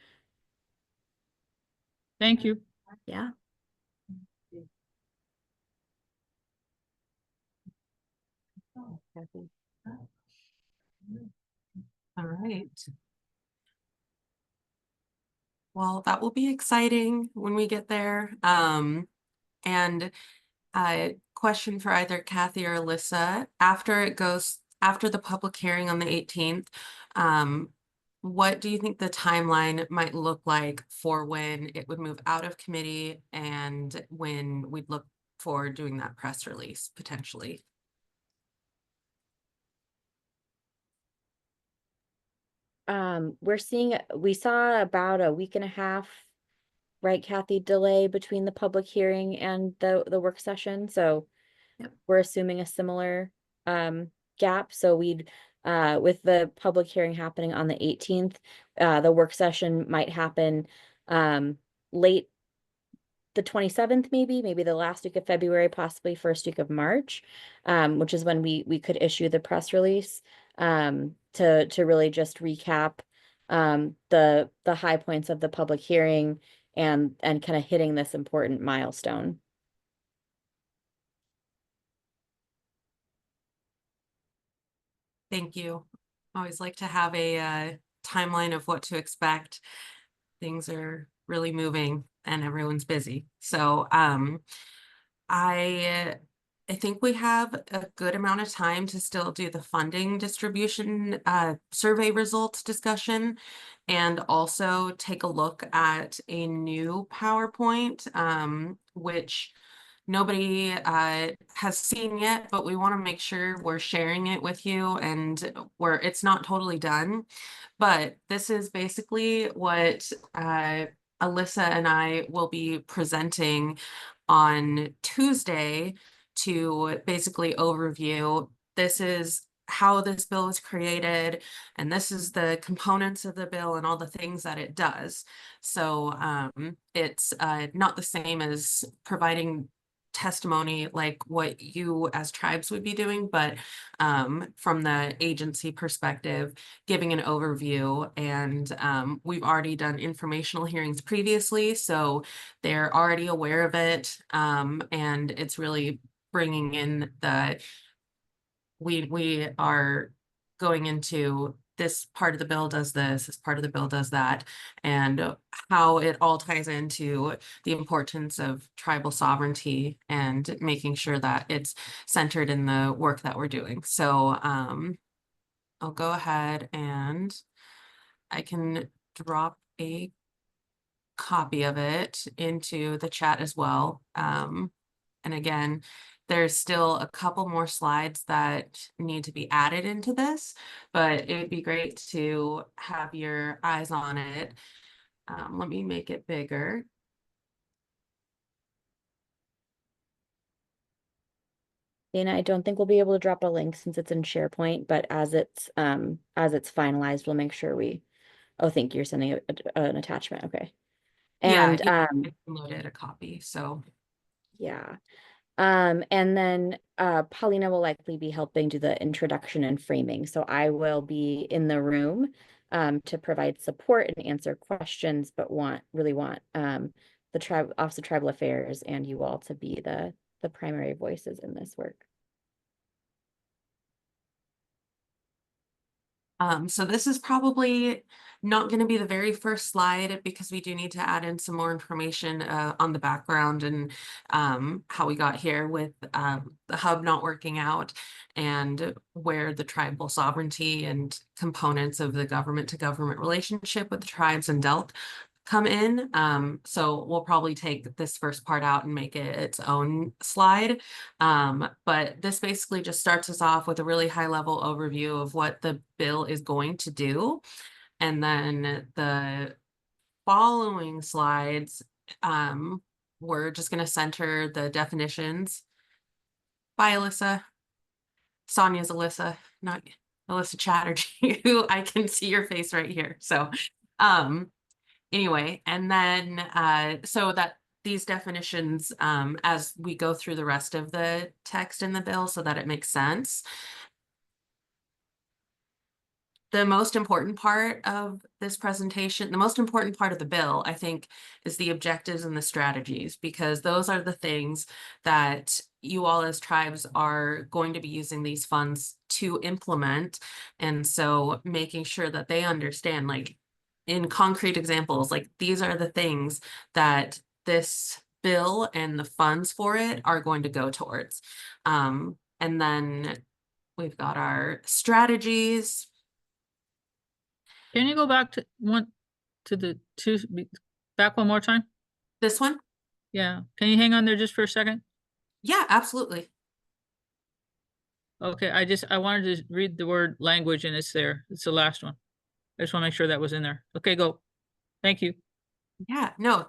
Thank you. Yeah. All right. Well, that will be exciting when we get there. And question for either Kathy or Alyssa, after the public hearing on the 18th, what do you think the timeline might look like for when it would move out of committee and when we'd look for doing that press release potentially? We saw about a week and a half, right, Kathy, delay between the public hearing and the work session. So Yep. We're assuming a similar gap. So we'd with the public hearing happening on the 18th, the work session might happen late the 27th, maybe the last week of February, possibly first week of March, which is when we could issue the press release to really just recap the high points of the public hearing and kind of hitting this important milestone. Thank you. I always like to have a timeline of what to expect. Things are really moving and everyone's busy. So I think we have a good amount of time to still do the funding distribution survey results discussion, and also take a look at a new PowerPoint, which nobody has seen yet, but we want to make sure we're sharing it with you and it's not totally done. But this is basically what Alyssa and I will be presenting on Tuesday to basically overview. This is how this bill was created, and this is the components of the bill and all the things that it does. So it's not the same as providing testimony like what you as tribes would be doing, but from the agency perspective, giving an overview. And we've already done informational hearings previously, so they're already aware of it. And it's really bringing in we are going into this part of the bill does this part of the bill does that, and how it all ties into the importance of tribal sovereignty and making sure that it's centered in the work that we're doing. So I'll go ahead and I can drop a copy of it into the chat as well. And again, there's still a couple more slides that need to be added into this, but it would be great to have your eyes on it. Let me make it bigger. Dana, I don't think we'll be able to drop a link since it's in SharePoint, but as it's finalized, we'll make sure we, oh, thank you, you're sending an attachment. Okay. And Yeah, I downloaded a copy, so. yeah. And then Paulina will likely be helping do the introduction and framing. So I will be in the room to provide support and answer questions, but really want the Office of Tribal Affairs and you all to be the primary voices in this work. So this is probably not going to be the very first slide because we do need to add in some more information on the background and how we got here with the hub not working out and where the tribal sovereignty and components of the government to government relationship with the tribes and DELC come in. So we'll probably take this first part out and make it its own slide. But this basically just starts us off with a really high level overview of what the bill is going to do. And then the following slides, we're just going to center the definitions. Bye, Alyssa. Sonia's Alyssa, not Alyssa Chatterjee, who I can see your face right here. So, anyway, and then so that these definitions, as we go through the rest of the text in the bill so that it makes sense. The most important part of this presentation, the most important part of the bill, I think, is the objectives and the strategies, because those are the things that you all as tribes are going to be using these funds to implement. And so making sure that they understand, like in concrete examples, like these are the things that this bill and the funds for it are going to go towards. And then we've got our strategies. Can you go back to back one more time? This one? Yeah. Can you hang on there just for a second? Yeah, absolutely. Okay, I wanted to read the word language and it's there. It's the last one. I just want to make sure that was in there. Okay, go. Thank you. Yeah, no,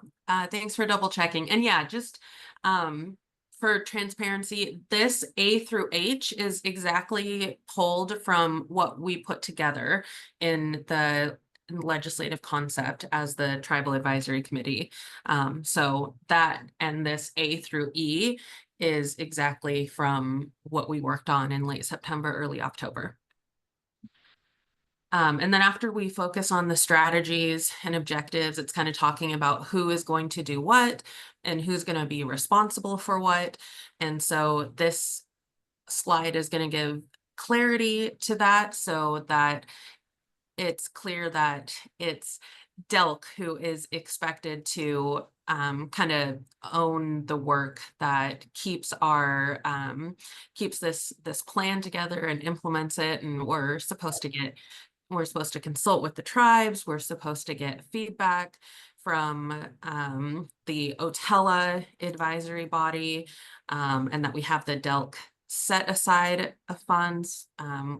thanks for double checking. And yeah, just for transparency, this A through H is exactly pulled from what we put together in the legislative concept as the Tribal Advisory Committee. So that and this A through E is exactly from what we worked on in late September, early October. And then after we focus on the strategies and objectives, it's kind of talking about who is going to do what and who's going to be responsible for what. And so this slide is going to give clarity to that so that it's clear that it's DELC who is expected to kind of own the work that keeps our keeps this plan together and implements it, and we're supposed to consult with the tribes. We're supposed to get feedback from the OTELA advisory body, and that we have the DELC set aside of funds,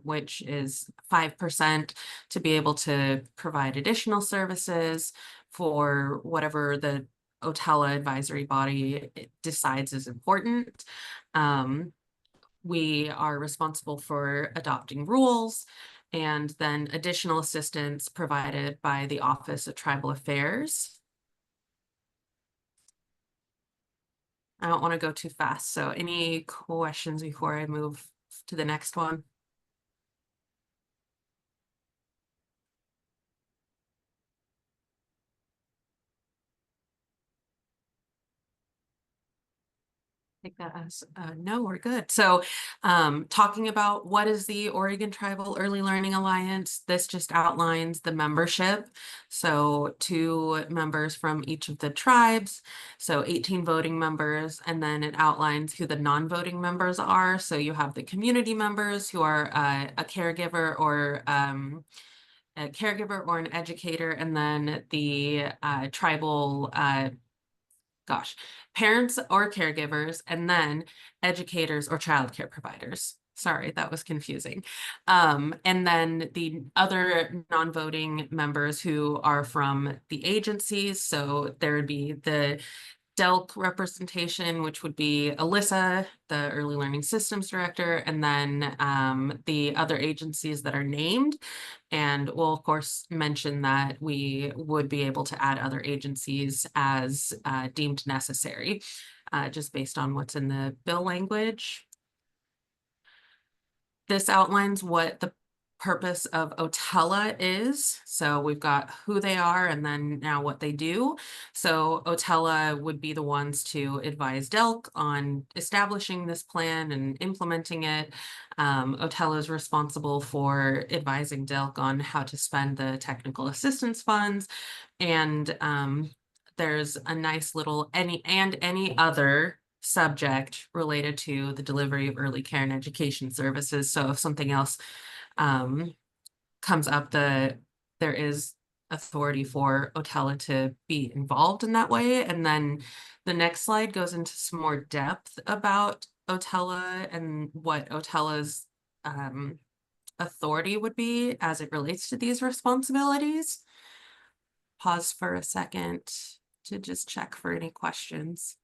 which is 5% to be able to provide additional services for whatever the OTELA advisory body decides is important. We are responsible for adopting rules, and then additional assistance provided by the Office of Tribal Affairs. I don't want to go too fast, so any questions before I move to the next one? Take that as no, we're good. So talking about what is the Oregon Tribal Early Learning Alliance, this just outlines the membership. So 2 members from each of the tribes, so 18 voting members, and then it outlines who the non-voting members are. So you have the community members who are a caregiver or an educator, and then the tribal parents or caregivers, and then educators or childcare providers. Sorry, that was confusing. And then the other non-voting members who are from the agencies. So there would be the DELC representation, which would be Alyssa, the Early Learning Systems Director, and then the other agencies that are named. And we'll, of course, mention that we would be able to add other agencies as deemed necessary, just based on what's in the bill language. This outlines what the purpose of OTELA is. So we've got who they are and then now what they do. So OTELA would be the ones to advise DELC on establishing this plan and implementing it. OTELA is responsible for advising DELC on how to spend the technical assistance funds. And there's a nice little any other subject related to the delivery of early care and education services. So if something else comes up, there is authority for OTELA to be involved in that way. And then the next slide goes into some more depth about OTELA and what OTELA's authority would be as it relates to these responsibilities. Pause for a second to just check for any questions.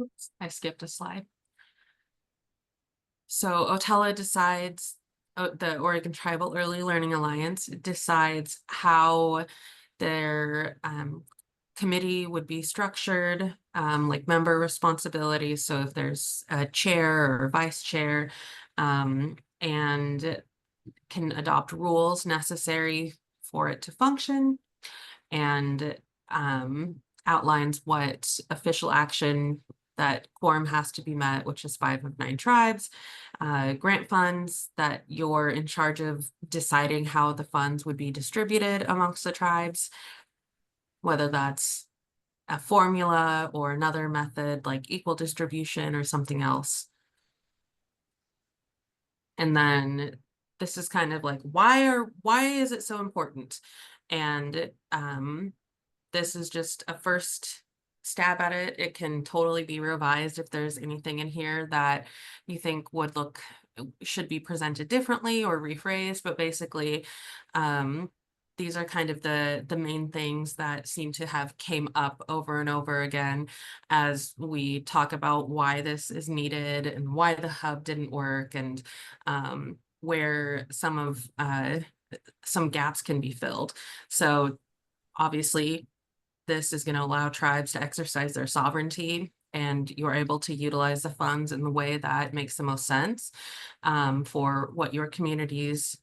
Oops, I skipped a slide. So OTELA decides, the Oregon Tribal Early Learning Alliance decides how their committee would be structured, like member responsibilities. So if there's a chair or vice chair, and can adopt rules necessary for it to function, and outlines what official action that quorum has to be met, which is 5 of 9 tribes, grant funds that you're in charge of deciding how the funds would be distributed amongst the tribes, whether that's a formula or another method like equal distribution or something else. And then this is kind of like, why is it so important? And this is just a first stab at it. It can totally be revised if there's anything in here that you think should be presented differently or rephrased, but basically these are kind of the main things that seem to have came up over and over again as we talk about why this is needed and why the hub didn't work, and where some gaps can be filled. So obviously, this is going to allow tribes to exercise their sovereignty, and you're able to utilize the funds in the way that makes the most sense for what your communities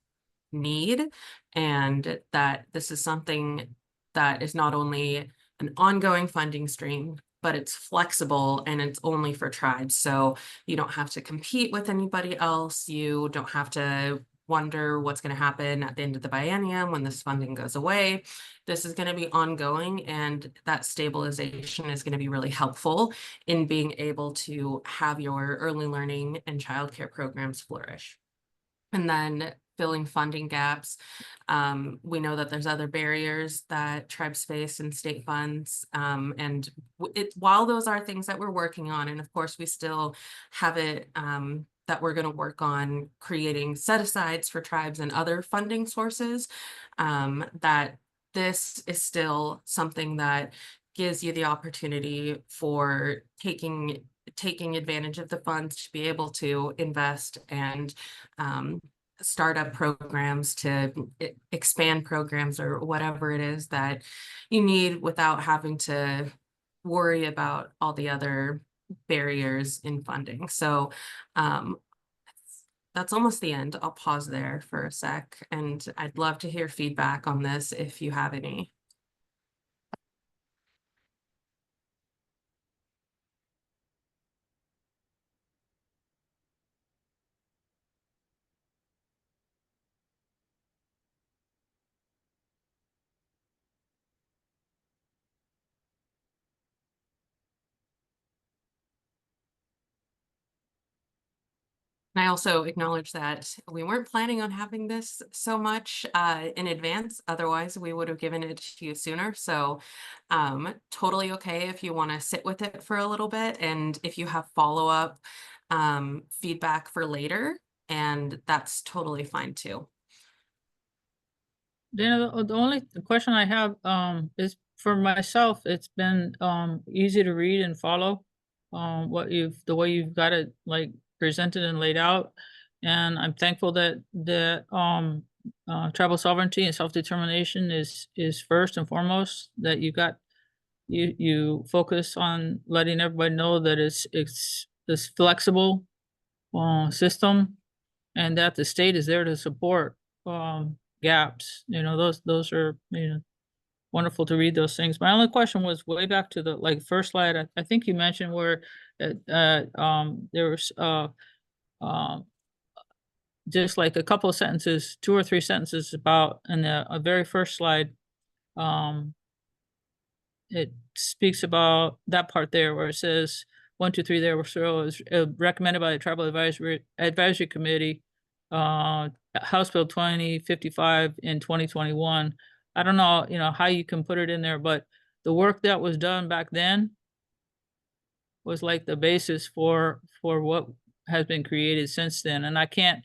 need, and that this is something that is not only an ongoing funding stream, but it's flexible and it's only for tribes. So you don't have to compete with anybody else. You don't have to wonder what's going to happen at the end of the biennium when this funding goes away. This is going to be ongoing, and that stabilization is going to be really helpful in being able to have your early learning and childcare programs flourish. And then filling funding gaps. We know that there's other barriers that tribes face in state funds. And while those are things that we're working on, and of course we still have it that we're going to work on creating set-asides for tribes and other funding sources, that this is still something that gives you the opportunity for taking advantage of the funds to be able to invest and start up programs, to expand programs or whatever it is that you need without having to worry about all the other barriers in funding. So that's almost the end. I'll pause there for a sec, and I'd love to hear feedback on this if you have any. And I also acknowledge that we weren't planning on having this so much in advance. Otherwise, we would have given it to you sooner. So totally okay if you want to sit with it for a little bit. And if you have follow-up feedback for later, and that's totally fine too. Dana, the only question I have is for myself. It's been easy to read and follow the way you've got it like presented and laid out, and I'm thankful that tribal sovereignty and self-determination is first and foremost. That you focus on letting everybody know that it's this flexible system, and that the state is there to support gaps. Those are wonderful to read those things. My only question was way back to the first slide. I think you mentioned where there was just like a couple of sentences, 2 or 3 sentences about in the very first slide. It speaks about that part there where it says 1, 2, 3 there was recommended by the Tribal Advisory Committee, House Bill 2055 in 2021. I don't know, how you can put it in there, but the work that was done back then was like the basis for what has been created since then. And I can't,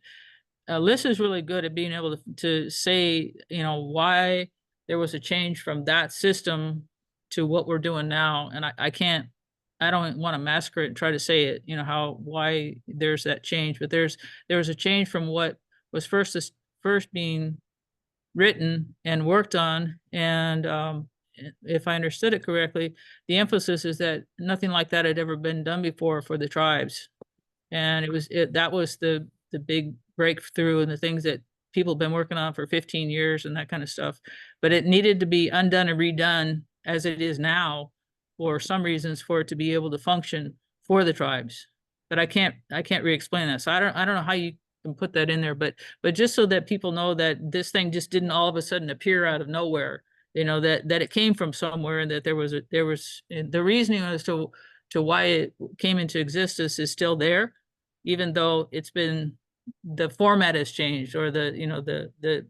Liz is really good at being able to say, why there was a change from that system to what we're doing now. And I don't want to massacre it and try to say it, why there's that change, but there was a change from what was first being written and worked on. And if I understood it correctly, the emphasis is that nothing like that had ever been done before for the tribes. And that was the big breakthrough and the things that people have been working on for 15 years and that kind of stuff. But it needed to be undone and redone as it is now for some reasons for it to be able to function for the tribes. But I can't re-explain that. So I don't know how you can put that in there, but just so that people know that this thing just didn't all of a sudden appear out of nowhere, that it came from somewhere, and that there was the reasoning as to why it came into existence is still there, even though the format has changed, or the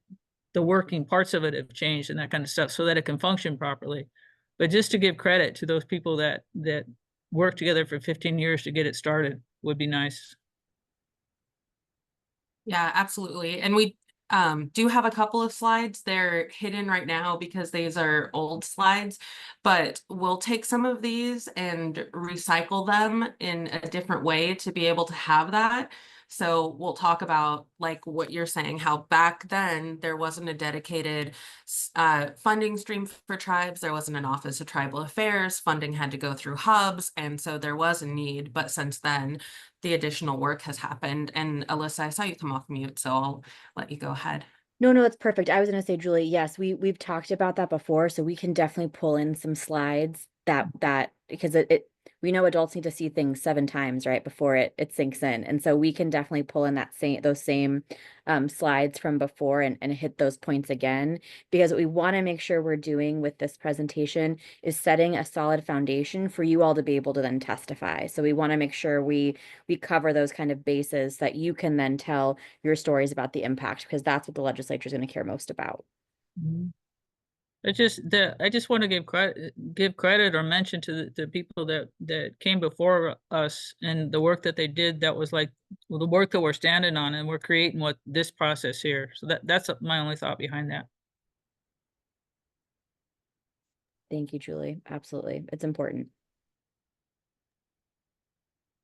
working parts of it have changed and that kind of stuff, so that it can function properly. But just to give credit to those people that worked together for 15 years to get it started would be nice. Yeah, absolutely. And we do have a couple of slides. They're hidden right now because these are old slides, but we'll take some of these and recycle them in a different way to be able to have that. So we'll talk about like what you're saying, how back then there wasn't a dedicated funding stream for tribes. There wasn't an Office of Tribal Affairs. Funding had to go through hubs. And so there was a need, but since then, the additional work has happened. And Alyssa, I saw you come off mute, so I'll let you go ahead. No, that's perfect. I was going to say, Julie, yes, we've talked about that before, so we can definitely pull in some slides that because we know adults need to see things 7 times, right, before it sinks in. And so we can definitely pull in those same slides from before and hit those points again, because what we want to make sure we're doing with this presentation is setting a solid foundation for you all to be able to then testify. So we want to make sure we cover those kind of bases that you can then tell your stories about the impact, because that's what the legislature is going to care most about. Mm-hmm. I just want to give credit or mention to the people that came before us and the work that they did. That was like the work that we're standing on, and we're creating what this process here. So that's my only thought behind that. Thank you, Julie. Absolutely. It's important.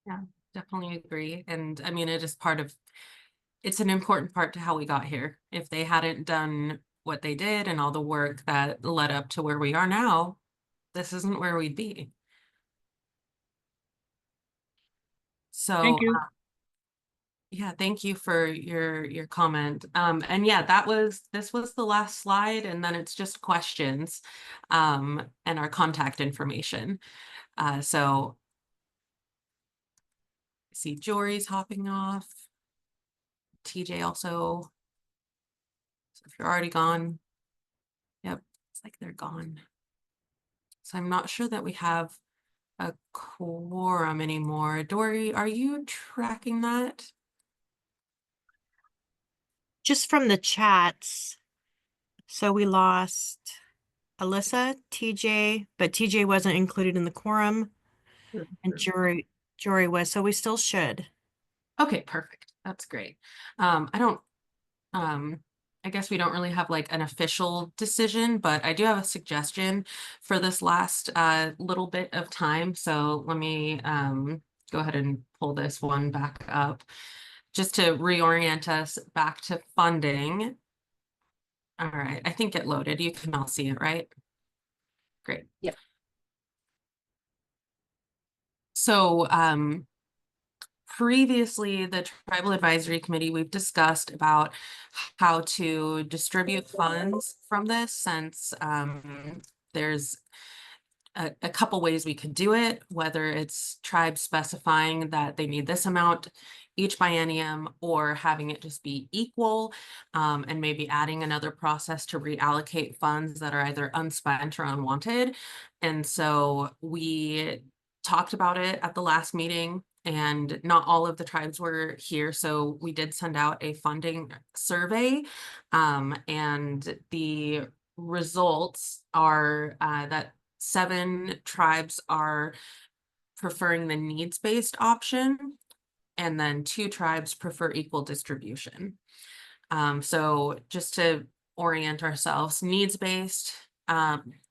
Yeah, definitely agree. And I mean, it's an important part to how we got here. If they hadn't done what they did and all the work that led up to where we are now, this isn't where we'd be. So Thank you. yeah, thank you for your comment. And yeah, this was the last slide, and then it's just questions and our contact information. So I see Jory's hopping off. TJ also. So if you're already gone, yep, it's like they're gone. So I'm not sure that we have a quorum anymore. Dory, are you tracking that? Just from the chats. So we lost Alyssa, TJ, but TJ wasn't included in the quorum, and Jory was, so we still should. Okay, perfect. That's great. I don't, I guess we don't really have like an official decision, but I do have a suggestion for this last little bit of time. So let me go ahead and pull this one back up just to reorient us back to funding. All right, I think it loaded. You can all see it, right? Great. Yep. So previously, the Tribal Advisory Committee, we've discussed about how to distribute funds from this, since there's a couple ways we could do it, whether it's tribes specifying that they need this amount each biennium, or having it just be equal, and maybe adding another process to reallocate funds that are either unspent or unwanted. And so we talked about it at the last meeting, and not all of the tribes were here, so we did send out a funding survey, and the results are that 7 tribes are preferring the needs-based option, and then 2 tribes prefer equal distribution. So just to orient ourselves, needs-based,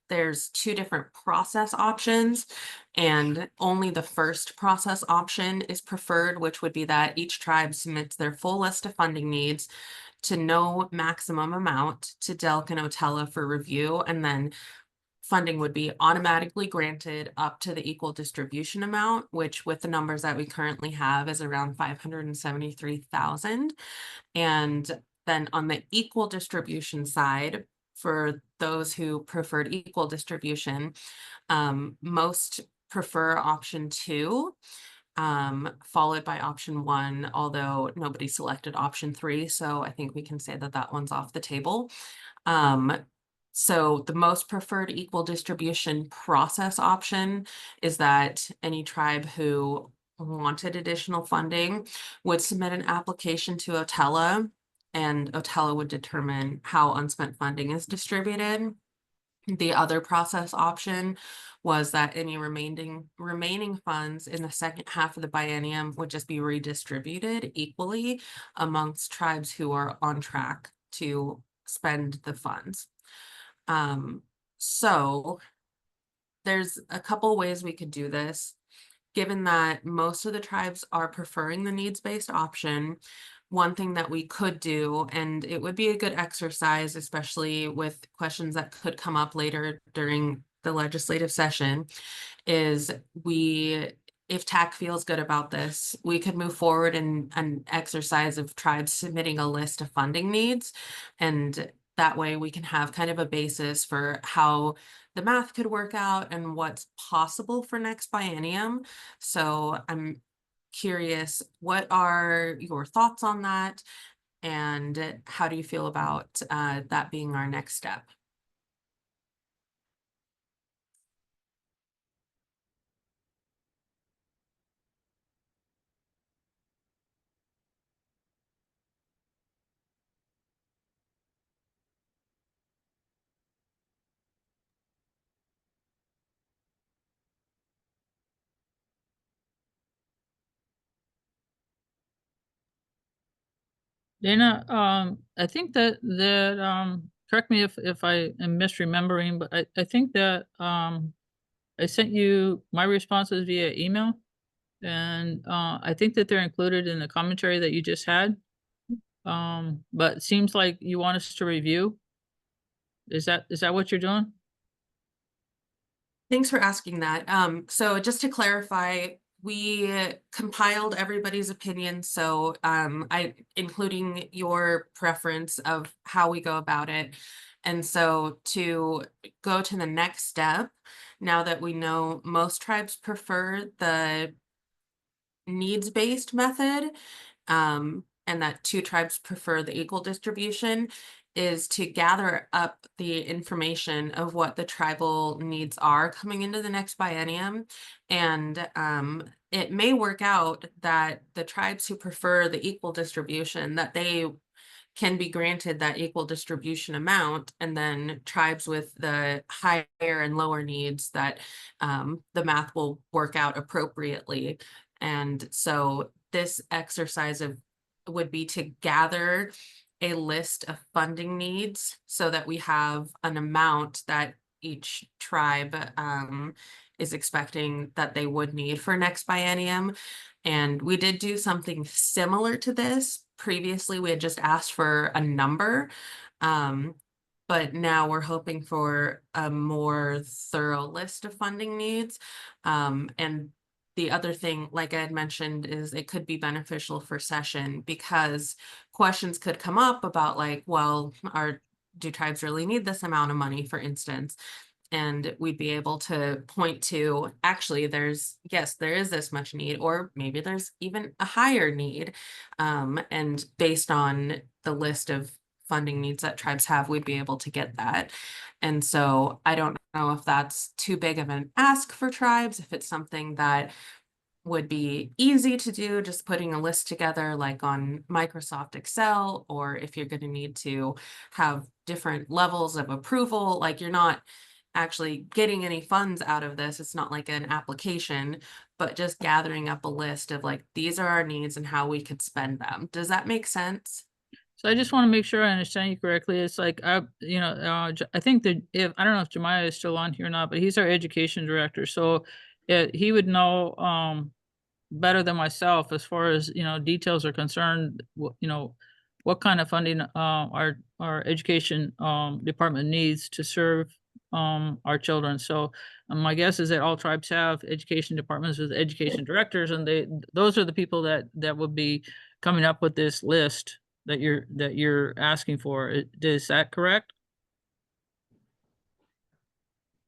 there's 2 different process options, and only the first process option is preferred, which would be that each tribe submits their full list of funding needs to no maximum amount to DELC and OTELA for review, and then funding would be automatically granted up to the equal distribution amount, which with the numbers that we currently have is around 573,000. And then on the equal distribution side, for those who preferred equal distribution, most prefer option 2, followed by option 1, although nobody selected option 3. So I think we can say that that one's off the table. So the most preferred equal distribution process option is that any tribe who wanted additional funding would submit an application to OTELA, and OTELA would determine how unspent funding is distributed. The other process option was that any remaining funds in the second half of the biennium would just be redistributed equally amongst tribes who are on track to spend the funds. So there's a couple ways we could do this. Given that most of the tribes are preferring the needs-based option, one thing that we could do, and it would be a good exercise, especially with questions that could come up later during the legislative session, is if TAC feels good about this, we could move forward in an exercise of tribes submitting a list of funding needs, and that way we can have kind of a basis for how the math could work out and what's possible for next biennium. So I'm curious, what are your thoughts on that? And how do you feel about that being our next step? Dana, I think that correct me if I am misremembering, but I think that I sent you my responses via email, and I think that they're included in the commentary that you just had. But it seems like you want us to review. Is that what you're doing? Thanks for asking that. So just to clarify, we compiled everybody's opinion, so including your preference of how we go about it. And so to go to the next step, now that we know most tribes prefer the needs-based method, and that 2 tribes prefer the equal distribution, is to gather up the information of what the tribal needs are coming into the next biennium. And it may work out that the tribes who prefer the equal distribution, that they can be granted that equal distribution amount, and then tribes with the higher and lower needs, that the math will work out appropriately. And so this exercise would be to gather a list of funding needs so that we have an amount that each tribe is expecting that they would need for next biennium. And we did do something similar to this. Previously, we had just asked for a number, but now we're hoping for a more thorough list of funding needs. And the other thing, like I had mentioned, is it could be beneficial for session, because questions could come up about, like, well, do tribes really need this amount of money, for instance? And we'd be able to point to, actually, yes, there is this much need, or maybe there's even a higher need. And based on the list of funding needs that tribes have, we'd be able to get that. And so I don't know if that's too big of an ask for tribes, if it's something that would be easy to do, just putting a list together like on Microsoft Excel, or if you're going to need to have different levels of approval, like you're not actually getting any funds out of this. It's not like an application, but just gathering up a list of, like, these are our needs and how we could spend them. Does that make sense? So I just want to make sure I understand you correctly. It's like, I think that, I don't know if Jemiah is still on here or not, but he's our education director. So he would know better than myself as far as, details are concerned, what kind of funding our education department needs to serve our children. So my guess is that all tribes have education departments with education directors, and those are the people that would be coming up with this list that you're asking for. Is that correct?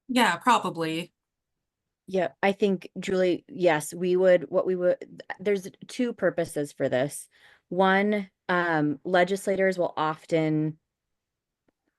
Yeah, probably. Yeah, I think, Julie, yes, there's 2 purposes for this. One, legislators will often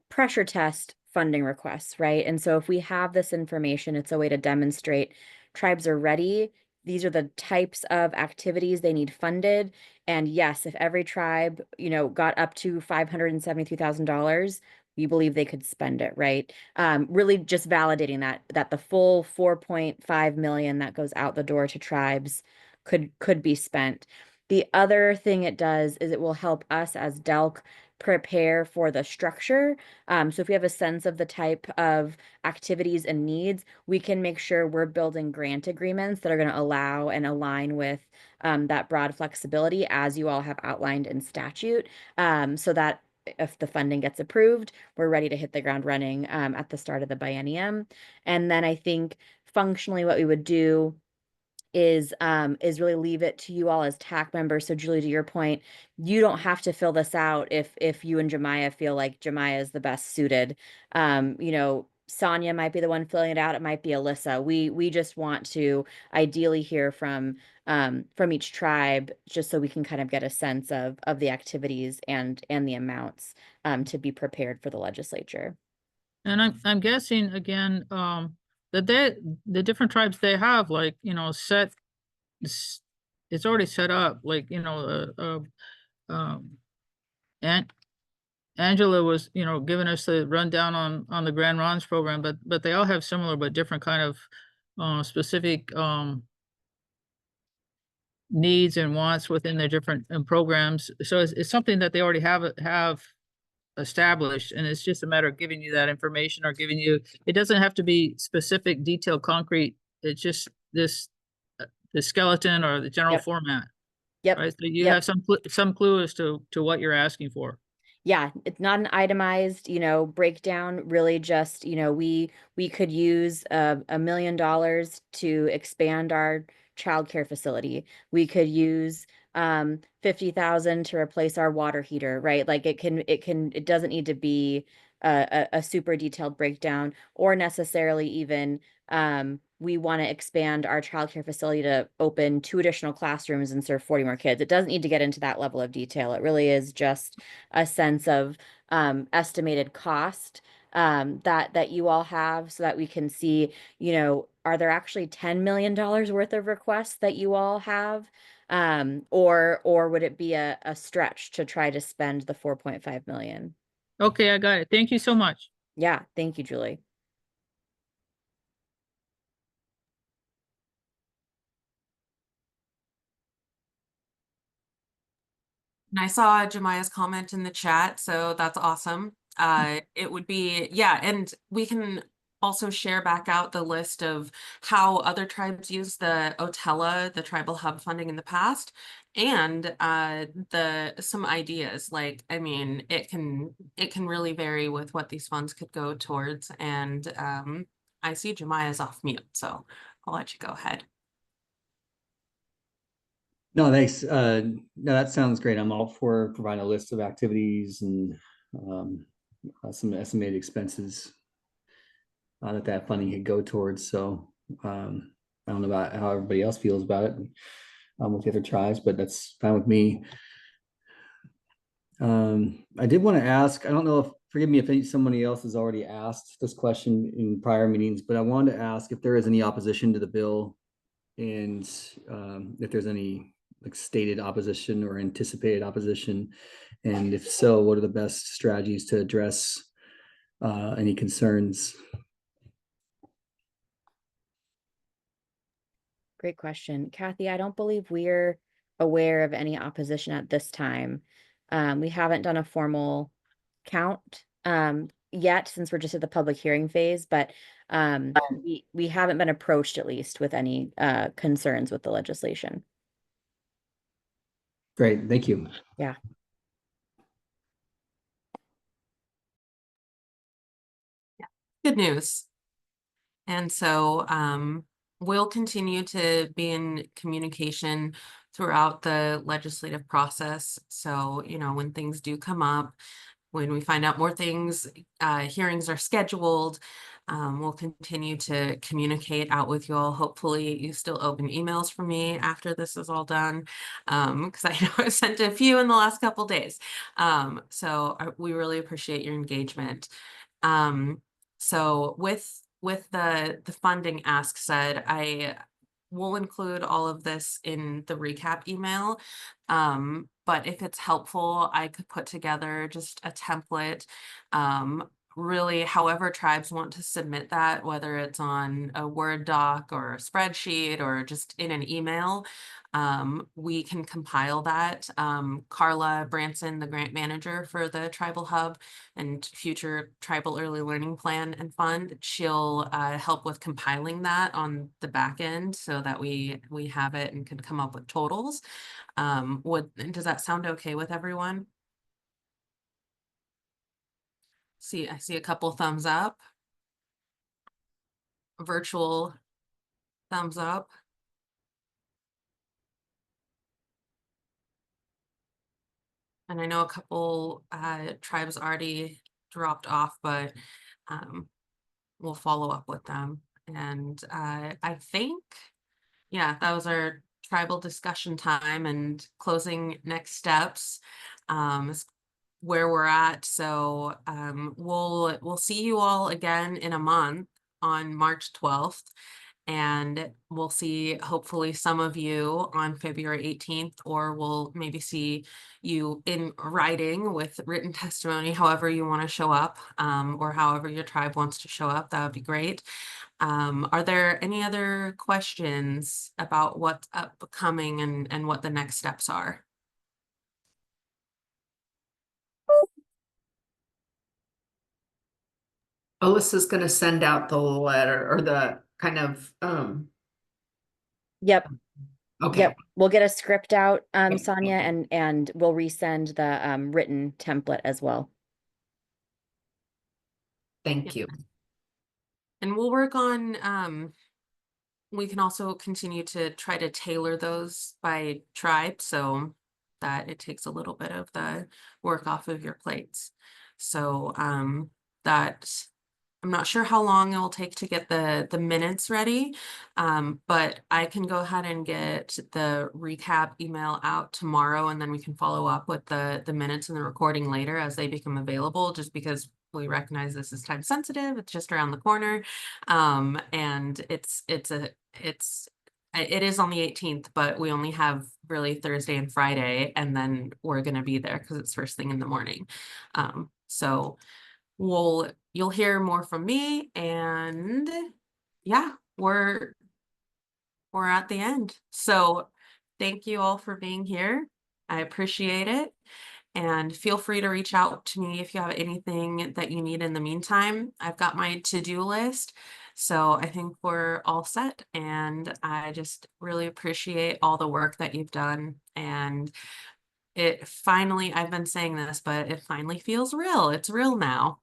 pressure test funding requests, right? And so if we have this information, it's a way to demonstrate tribes are ready. These are the types of activities they need funded. And yes, if every tribe, got up to $573,000, we believe they could spend it, right? Really just validating that the full 4.5 million that goes out the door to tribes could be spent. The other thing it does is it will help us as DELC prepare for the structure. So if we have a sense of the type of activities and needs, we can make sure we're building grant agreements that are going to allow and align with that broad flexibility, as you all have outlined in statute, so that if the funding gets approved, we're ready to hit the ground running at the start of the biennium. And then I think functionally what we would do is really leave it to you all as TAC members. So Julie, to your point, you don't have to fill this out if you and Jemiah feel like Jemiah is the best suited. Sonia might be the one filling it out. It might be Alyssa. We just want to ideally hear from each tribe, just so we can kind of get a sense of the activities and the amounts to be prepared for the legislature. And I'm guessing again, that the different tribes, they have, like, it's already set up, like, and Angela was, giving us the rundown on the Grand Rondes program, but they all have similar but different kind of specific needs and wants within their different programs. So it's something that they already have established, and it's just a matter of giving you that information, or giving you, it doesn't have to be specific, detailed, concrete. It's just the skeleton or the general format. Yep. Right. So you have some clue as to what you're asking for. Yeah, it's not an itemized, breakdown, really just, we could use $1 million to expand our childcare facility. We could use 50,000 to replace our water heater, right? Like it doesn't need to be a super detailed breakdown, or necessarily even we want to expand our childcare facility to open 2 additional classrooms and serve 40 more kids. It doesn't need to get into that level of detail. It really is just a sense of estimated cost that you all have, so that we can see, are there actually $10 million worth of requests that you all have? Or would it be a stretch to try to spend the 4.5 million? Okay, I got it. Thank you so much. Yeah, thank you, Julie. And I saw Jemiah's comment in the chat, so that's awesome. It would be, yeah, and we can also share back out the list of how other tribes use the Otella, the tribal hub funding in the past, and some ideas. Like, I mean, it can really vary with what these funds could go towards. And I see Jemiah's off mute, so I'll let you go ahead. No, thanks. No, that sounds great. I'm all for providing a list of activities and some estimated expenses that funding could go towards. So I don't know about how everybody else feels about it with the other tribes, but that's fine with me. I did want to ask, I don't know if, forgive me if somebody else has already asked this question in prior meetings, but I wanted to ask if there is any opposition to the bill, and if there's any like stated opposition or anticipated opposition, and if so, what are the best strategies to address any concerns? Great question. Kathy, I don't believe we're aware of any opposition at this time. We haven't done a formal count yet, since we're just at the public hearing phase, but we haven't been approached, at least, with any concerns with the legislation. Great, thank you. Yeah. Good news. And so we'll continue to be in communication throughout the legislative process. So, when things do come up, when we find out more things, hearings are scheduled, we'll continue to communicate out with you all. Hopefully you still open emails from me after this is all done, because I know I've sent a few in the last couple days. So we really appreciate your engagement. So with the funding ask said, I will include all of this in the recap email. But if it's helpful, I could put together just a template. Really, however tribes want to submit that, whether it's on a Word doc or a spreadsheet or just in an email, we can compile that. Carla Branson, the grant manager for the Tribal Hub and future Tribal Early Learning Plan and Fund, she'll help with compiling that on the back end so that we have it and can come up with totals. Does that sound okay with everyone? I see a couple thumbs up. Virtual thumbs up. And I know a couple tribes already dropped off, but we'll follow up with them. And I think, yeah, that was our tribal discussion time, and closing next steps is where we're at. So we'll see you all again in a month on March 12th. And we'll see hopefully some of you on February 18th, or we'll maybe see you in writing with written testimony, however you want to show up, or however your tribe wants to show up. That would be great. Are there any other questions about what's upcoming and what the next steps are? Alyssa's going to send out the letter or the kind of Yep. okay. Yep. We'll get a script out, Sonia, and we'll resend the written template as well. Thank you. And we'll work on we can also continue to try to tailor those by tribe so that it takes a little bit of the work off of your plates. So that I'm not sure how long it will take to get the minutes ready, but I can go ahead and get the recap email out tomorrow, and then we can follow up with the minutes and the recording later as they become available, just because we recognize this is time sensitive. It's just around the corner. And it is on the 18th, but we only have really Thursday and Friday, and then we're going to be there because it's first thing in the morning. So you'll hear more from me, and yeah, we're at the end. So thank you all for being here. I appreciate it. And feel free to reach out to me if you have anything that you need in the meantime. I've got my to-do list. So I think we're all set. And I just really appreciate all the work that you've done. And it finally, I've been saying this, but it finally feels real. It's real now.